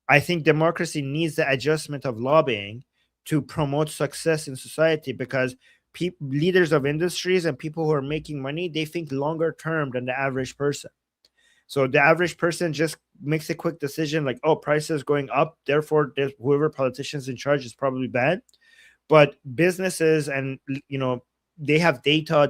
I think democracy needs the adjustment of lobbying to promote success in society because leaders of industries and people who are making money, they think longer term than the average person. So the average person just makes a quick decision like, oh, prices going up, therefore whoever politician's in charge is probably bad. But businesses and, you know, they have data,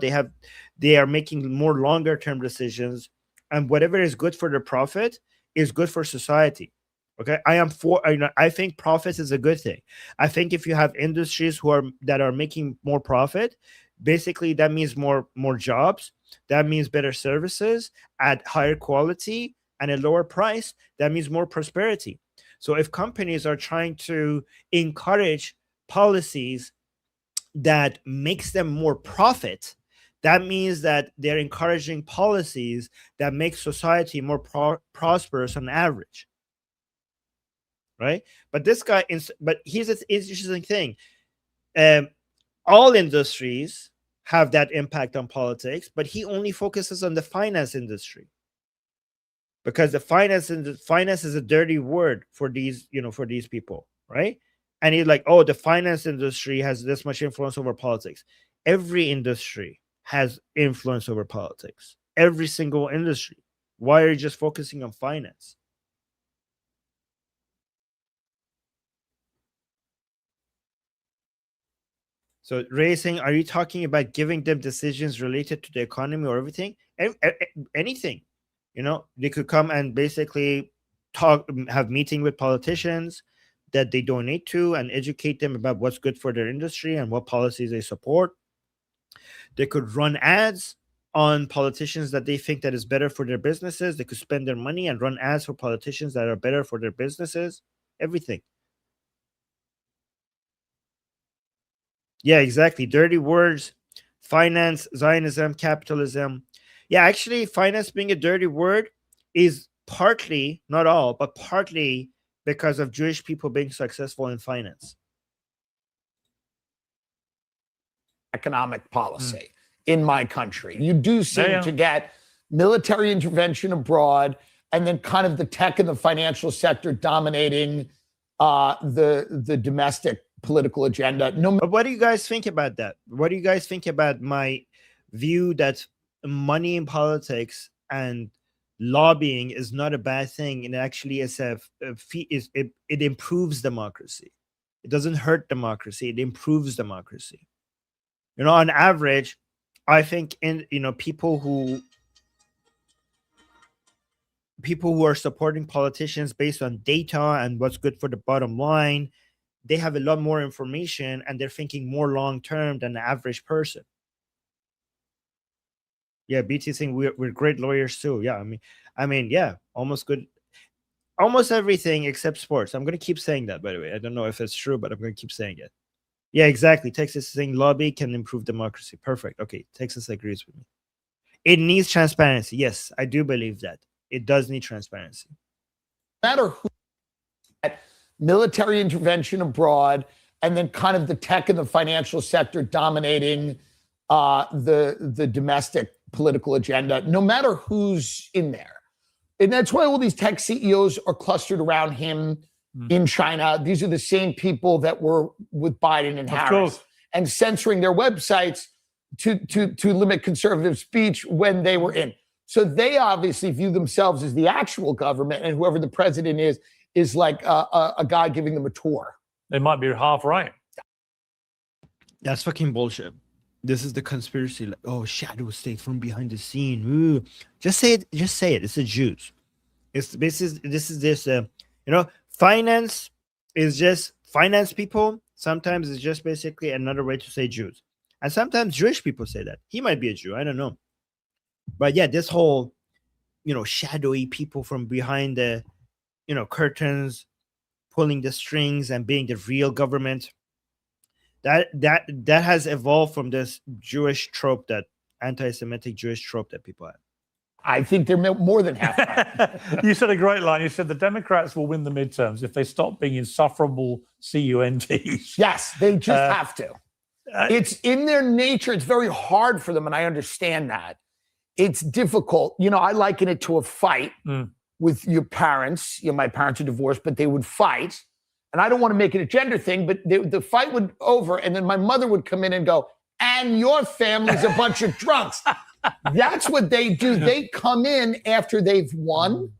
they are making more longer term decisions, and whatever is good for their profit is good for society. Okay, I think profits is a good thing. I think if you have industries that are making more profit, basically that means more jobs, that means better services at higher quality and a lower price. That means more prosperity. So if companies are trying to encourage policies that makes them more profit, that means that they're encouraging policies that make society more prosperous on average, right? But here's the interesting thing. All industries have that impact on politics, but he only focuses on the finance industry because the finance is a dirty word for these, for these people, right? And he's like, oh, the finance industry has this much influence over politics. Every industry has influence over politics. Every single industry. Why are you just focusing on finance? So, Racing, are you talking about giving them decisions related to the economy or everything? Anything. They could come and basically have meeting with politicians that they donate to and educate them about what's good for their industry and what policies they support. They could run ads on politicians that they think that is better for their businesses. They could spend their money and run ads for politicians that are better for their businesses. Everything. Yeah, exactly. Dirty words, finance, Zionism, capitalism. Yeah, actually, finance being a dirty word is partly, not all, but partly because of Jewish people being successful in finance. Economic policy in my country. You do seem to get military intervention abroad and then kind of the tech and the financial sector dominating the domestic political agenda. But what do you guys think about that? What do you guys think about my view that money in politics and lobbying is not a bad thing, and actually it improves democracy. It doesn't hurt democracy, it improves democracy. On average, I think people who are supporting politicians based on data and what's good for the bottom line, they have a lot more information and they're thinking more long term than the average person. Yeah, BT saying we're great lawyers too. Yeah, I mean, yeah, almost everything except sports. I'm gonna keep saying that, by the way. I don't know if it's true, but I'm gonna keep saying it. Yeah, exactly. Texas is saying lobby can improve democracy. Perfect. Okay, Texas agrees with me. It needs transparency. Yes, I do believe that. It does need transparency. No matter who, military intervention abroad, and then kind of the tech and the financial sector dominating the domestic political agenda, no matter who's in there. And that's why all these tech CEOs are clustered around him in China. These are the same people that were with Biden and Harris, and censoring their websites to limit conservative speech when they were in. So they obviously view themselves as the actual government, and whoever the president is like a guy giving them a tour. They might be half right. That's fucking bullshit. This is the conspiracy. Like, oh, shadow state from behind the scene. Ooh. Just say it. Just say it. It's the Jews. Finance is just finance people. Sometimes it's just basically another way to say Jews. And sometimes Jewish people say that. He might be a Jew. I don't know. But yeah, this whole, shadowy people from behind the, curtains, pulling the strings and being the real government. That has evolved from this Jewish trope, that anti-Semitic Jewish trope that people have. I think they're more than half right. You said a great line. You said the Democrats will win the midterms if they stop being insufferable CUNTs. Yes, they just have to. It's in their nature. It's very hard for them, and I understand that. It's difficult. I liken it to a fight with your parents. My parents are divorced, but they would fight. And I don't want to make it a gender thing, but the fight would over, and then my mother would come in and go, and your family's a bunch of drunks. That's what they do. They come in after they've won,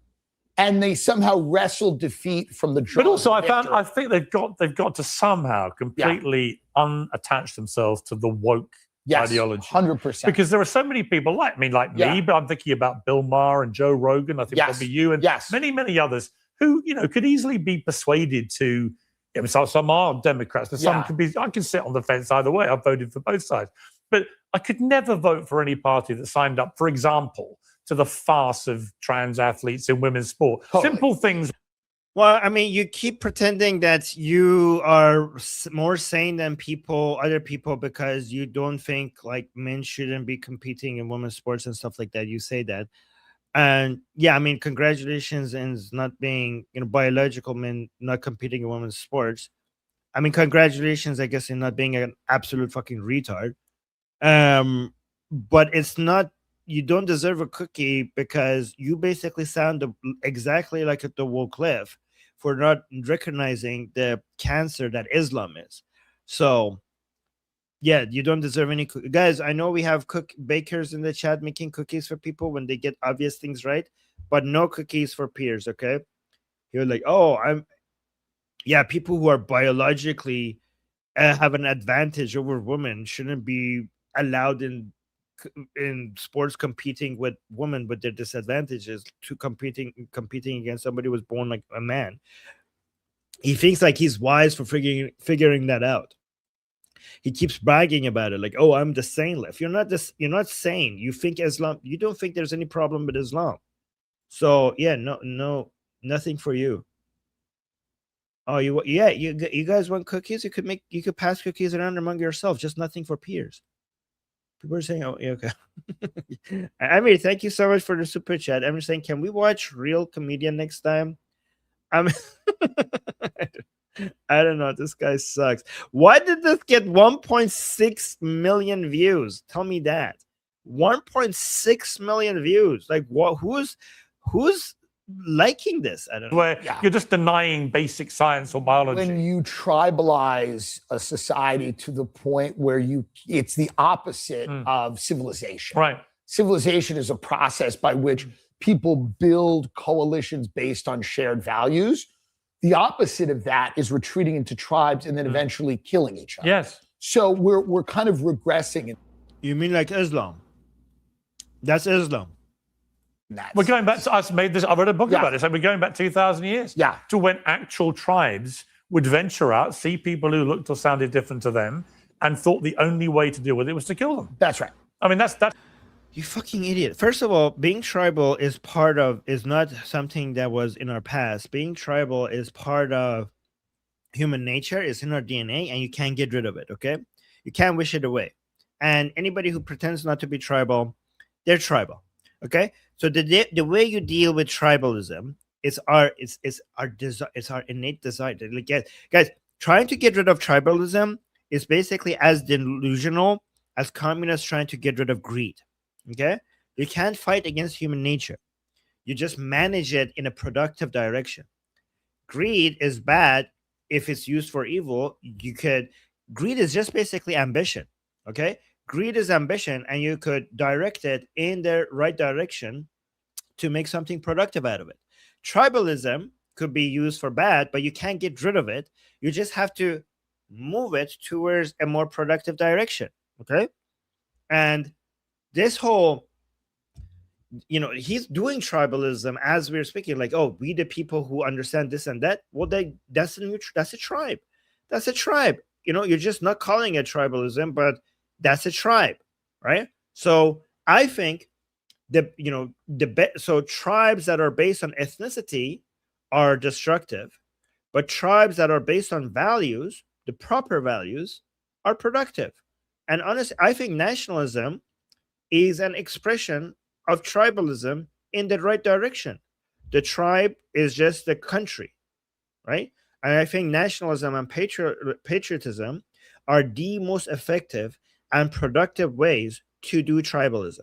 and they somehow wrestle defeat from the drunk. But also, I think they've got to somehow completely unattach themselves to the woke ideology. 100%. Because there are so many people like me, but I'm thinking about Bill Maher and Joe Rogan. I think probably you and many, many others who, could easily be persuaded to, some are Democrats, but some could be, I can sit on the fence either way. I've voted for both sides. But I could never vote for any party that signed up, for example, to the farce of trans athletes in women's sport. Totally. Simple things. Well, you keep pretending that you are more sane than other people, because you don't think like men shouldn't be competing in women's sports and stuff like that. You say that. And congratulations in not being, biological men not competing in women's sports. Congratulations, I guess, in not being an absolute fucking retard. But it's not, you don't deserve a cookie, because you basically sound exactly like the woke left for not recognizing the cancer that Islam is. So yeah, you don't deserve any guys. I know we have bakers in the chat making cookies for people when they get obvious things right, but no cookies for Piers. Okay, you're like, people who are biologically have an advantage over women shouldn't be allowed in sports competing with women with their disadvantages to competing against somebody who was born like a man. He thinks like he's wise for figuring that out. He keeps bragging about it, like, oh, I'm the sane left. You're not sane. You think Islam, you don't think there's any problem with Islam. So yeah, no, nothing for you. Oh, you guys want cookies? You could pass cookies around among yourselves, just nothing for Piers. People are saying, oh, yeah, okay. Thank you so much for the super chat. I'm saying, can we watch Real Comedian next time? I don't know. This guy sucks. Why did this get 1.6 million views? Tell me that. 1.6 million views. Like, what? Who's liking this? I don't know. Where you're just denying basic science or biology. When you tribalize a society to the point where it's the opposite of civilization. Right. civilization is a process by which people build coalitions based on shared values. The opposite of that is retreating into tribes and then eventually killing each other. Yes. So we're kind of regressing. You mean like Islam? That's Islam. We're going back to, I read a book about this, and we're going back 2,000 years to when actual tribes would venture out, see people who looked or sounded different to them, and thought the only way to deal with it was to kill them. That's right. I mean, that's You fucking idiot. First of all, being tribal is not something that was in our past. Being tribal is part of human nature. It's in our DNA, and you can't get rid of it, okay? You can't wish it away. And anybody who pretends not to be tribal, they're tribal, okay? So the way you deal with tribalism is our innate desire. Like, guys, trying to get rid of tribalism is basically as delusional as communists trying to get rid of greed. Okay, you can't fight against human nature. You just manage it in a productive direction. Greed is bad if it's used for evil. Greed is just basically ambition. Okay, greed is ambition, and you could direct it in the right direction to make something productive out of it. Tribalism could be used for bad, but you can't get rid of it. You just have to move it towards a more productive direction. Okay, and this whole, he's doing tribalism as we're speaking, like, oh, we the people who understand this and that. Well, that's a tribe. That's a tribe. You're just not calling it tribalism, but that's a tribe, right? So I think so tribes that are based on ethnicity are destructive, but tribes that are based on values, the proper values, are productive. And honestly, I think nationalism is an expression of tribalism in the right direction. The tribe is just the country, right? And I think nationalism and patriotism are the most effective and productive ways to do tribalism.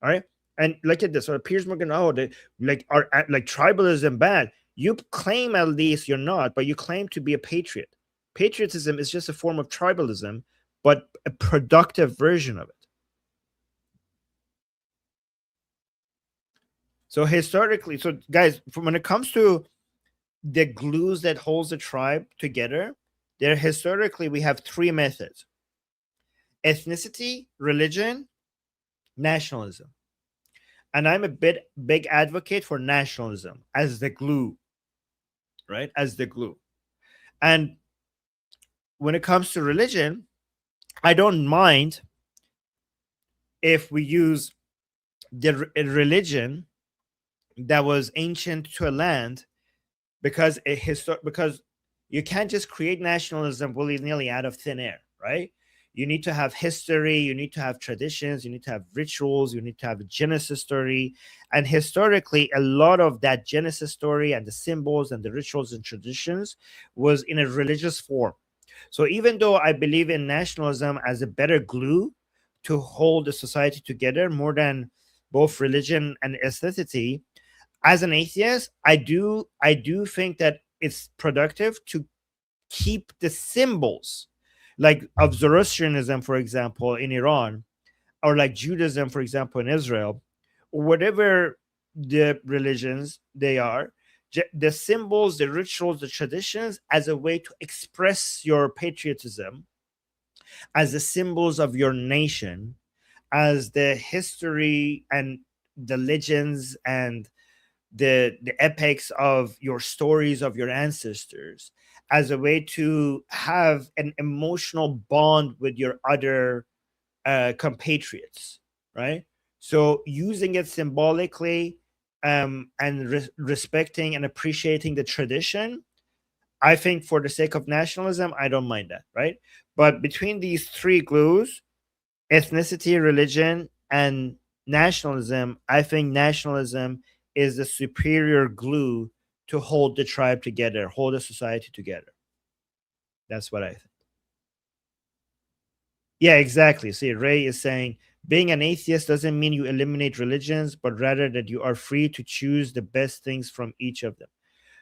All right, and look at this. So Piers Morgan, tribalism bad. You claim at least you're not, but you claim to be a patriot. Patriotism is just a form of tribalism, but a productive version of it. So historically, guys, when it comes to the glues that holds the tribe together, historically we have three methods: ethnicity, religion, nationalism. And I'm a big advocate for nationalism as the glue, right? As the glue. And when it comes to religion, I don't mind if we use the religion that was ancient to a land, because you can't just create nationalism willy-nilly out of thin air, right? You need to have history, you need to have traditions, you need to have rituals, you need to have a genesis story. And historically, a lot of that genesis story and the symbols and the rituals and traditions was in a religious form. So even though I believe in nationalism as a better glue to hold the society together more than both religion and ethnicity, as an atheist, I do think that it's productive to keep the symbols, like of Zoroastrianism, for example, in Iran, or like Judaism, for example, in Israel, whatever the religions they are, the symbols, the rituals, the traditions, as a way to express your patriotism, as the symbols of your nation, as the history and the legends and the epics of your stories of your ancestors, as a way to have an emotional bond with your other compatriots, right? So using it symbolically and respecting and appreciating the tradition, I think for the sake of nationalism, I don't mind that, right? But between these three glues, ethnicity, religion, and nationalism, I think nationalism is the superior glue to hold the tribe together, hold the society together. That's what I think. Yeah, exactly. See, Ray is saying being an atheist doesn't mean you eliminate religions, but rather that you are free to choose the best things from each of them.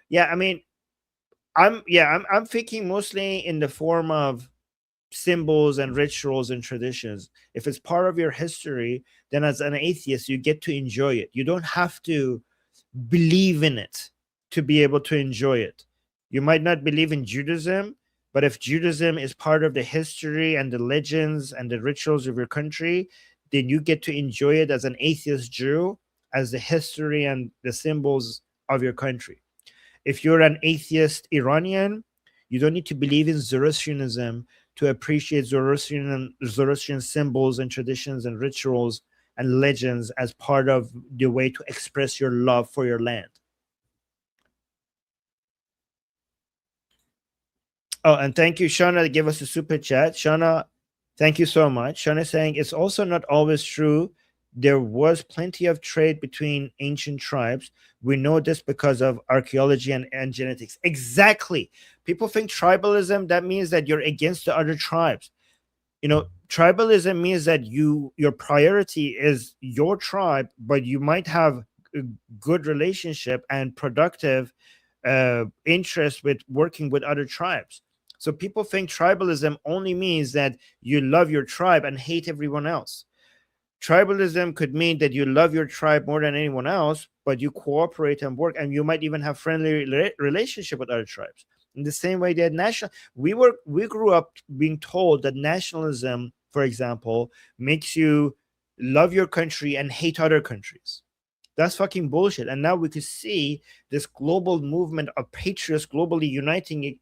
Yeah, I mean, I'm thinking mostly in the form of symbols and rituals and traditions. If it's part of your history, then as an atheist, you get to enjoy it. You don't have to believe in it to be able to enjoy it. You might not believe in Judaism, but if Judaism is part of the history and the legends and the rituals of your country, then you get to enjoy it as an atheist Jew, as the history and the symbols of your country. If you're an atheist Iranian, you don't need to believe in Zoroastrianism to appreciate Zoroastrian symbols and traditions and rituals and legends as part of the way to express your love for your land. Oh, and thank you, Shauna, to give us a super chat. Shauna, thank you so much. Shauna saying it's also not always true. There was plenty of trade between ancient tribes. We know this because of archaeology and genetics. Exactly. People think tribalism, that means that you're against the other tribes. You know, tribalism means that your priority is your tribe, but you might have a good relationship and productive interest with working with other tribes. So people think tribalism only means that you love your tribe and hate everyone else. Tribalism could mean that you love your tribe more than anyone else, but you cooperate and work, and you might even have friendly relationship with other tribes. In the same way that we grew up being told that nationalism, for example, makes you love your country and hate other countries. That's fucking bullshit. And now we can see this global movement of patriots globally uniting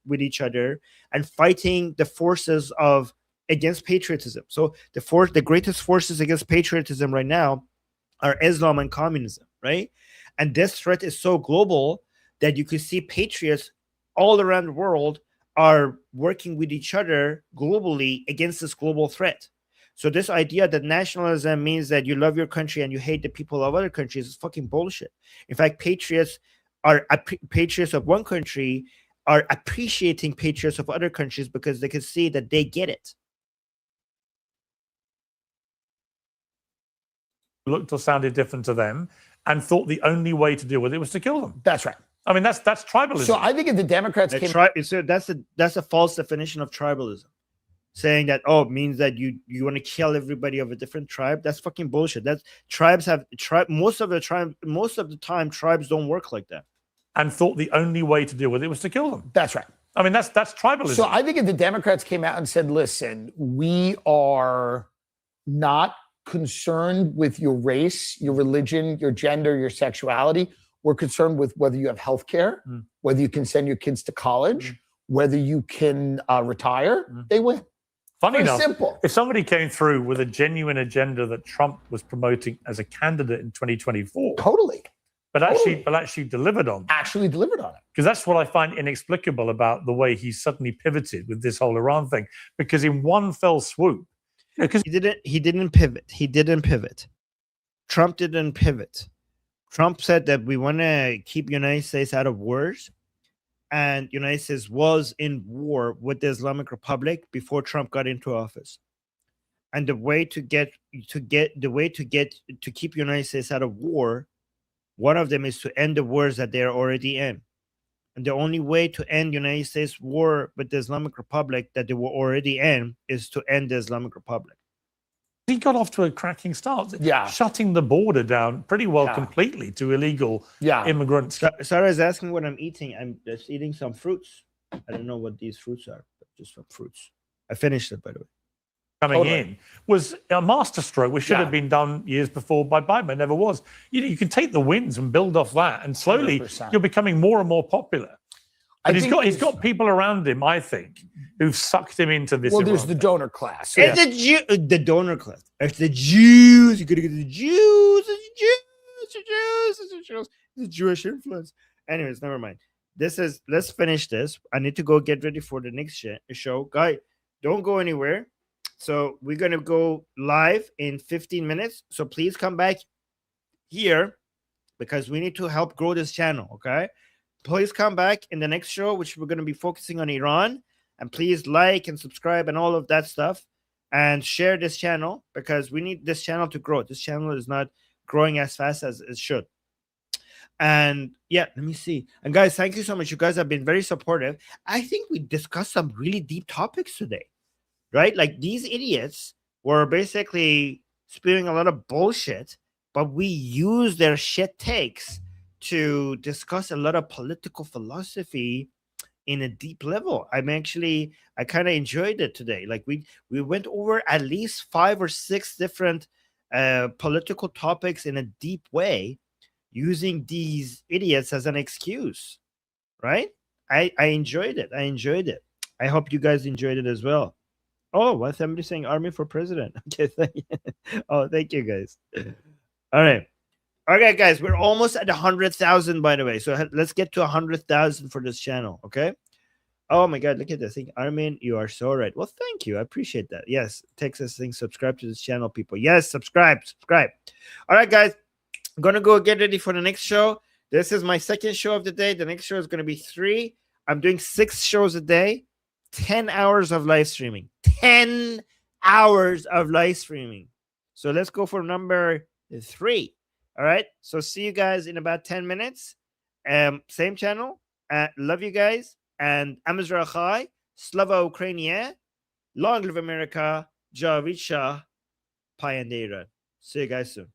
with each other and fighting the forces against patriotism. So the greatest forces against patriotism right now are Islam and communism, right? And this threat is so global that you can see patriots all around the world are working with each other globally against this global threat. So this idea that nationalism means that you love your country and you hate the people of other countries is fucking bullshit. In fact, patriots of one country are appreciating patriots of other countries because they can see that they get it. Looked or sounded different to them and thought the only way to deal with it was to kill them. That's right. I mean, that's tribalism. So I think if the Democrats so that's a false definition of tribalism. Saying that it means that you want to kill everybody of a different tribe. That's fucking bullshit. That's most of the time tribes don't work like that. And thought the only way to deal with it was to kill them. That's right. I mean, that's tribalism. So I think if the Democrats came out and said, listen, we are not concerned with your race, your religion, your gender, your sexuality. We're concerned with whether you have health care, whether you can send your kids to college, whether you can retire, they win. Funny enough, simple. If somebody came through with a genuine agenda that Trump was promoting as a candidate in 2024, but actually delivered on, because that's what I find inexplicable about the way he suddenly pivoted with this whole Iran thing. Because in one fell swoop, because he didn't pivot. Trump didn't pivot. Trump said that we want to keep United States out of wars. And United States was in war with the Islamic Republic before Trump got into office. And the way to keep United States out of war, one of them is to end the wars that they're already in. And the only way to end United States war with the Islamic Republic that they were already in is to end the Islamic Republic. He got off to a cracking start, shutting the border down pretty well completely to illegal immigrants. Sarah is asking what I'm eating. I'm just eating some fruits. I don't know what these fruits are, but just some fruits. I finished it, by the way. Coming in was a masterstroke, which should have been done years before by Biden, but never was. You can take the wins and build off that, and slowly 100%. You're becoming more and more popular. And he's got people around him, I think, who've sucked him into this. Well, there's the donor class. It's the donor class. It's the Jews. You gotta get the Jews. It's the Jewish influence. Anyways, never mind. Let's finish this. I need to go get ready for the next show. Guy, don't go anywhere. So we're gonna go live in 15 minutes. So please come back here because we need to help grow this channel. Okay. Please come back in the next show, which we're going to be focusing on Iran. And please like and subscribe and all of that stuff. And share this channel because we need this channel to grow. This channel is not growing as fast as it should. And yeah, let me see. And guys, thank you so much. You guys have been very supportive. I think we discussed some really deep topics today. right? Like these idiots were basically spewing a lot of bullshit, but we use their shit takes to discuss a lot of political philosophy in a deep level. I kind of enjoyed it today. Like we went over at least 5 or 6 different political topics in a deep way, using these idiots as an excuse, right? I enjoyed it. I hope you guys enjoyed it as well. Oh, what's somebody saying army for president? Okay, oh, thank you guys. All right. Okay, guys, we're almost at 100,000, by the way. So let's get to 100,000 for this channel, okay? Oh my God, look at this thing. Armin, you are so right. Well, thank you. I appreciate that. Yes, Texas thing. Subscribe to this channel, people. Yes, subscribe. All right, guys. I'm going to go get ready for the next show. This is my second show of the day. The next show is going to be 3. I'm doing 6 shows a day, 10 hours of live streaming. 10 hours of live streaming. So let's go for number 3. All right. So see you guys in about 10 minutes. Same channel. Love you guys. And Amazra Chai, Slava Ukrainia, Long live America, Javisha, Payandera. See you guys soon.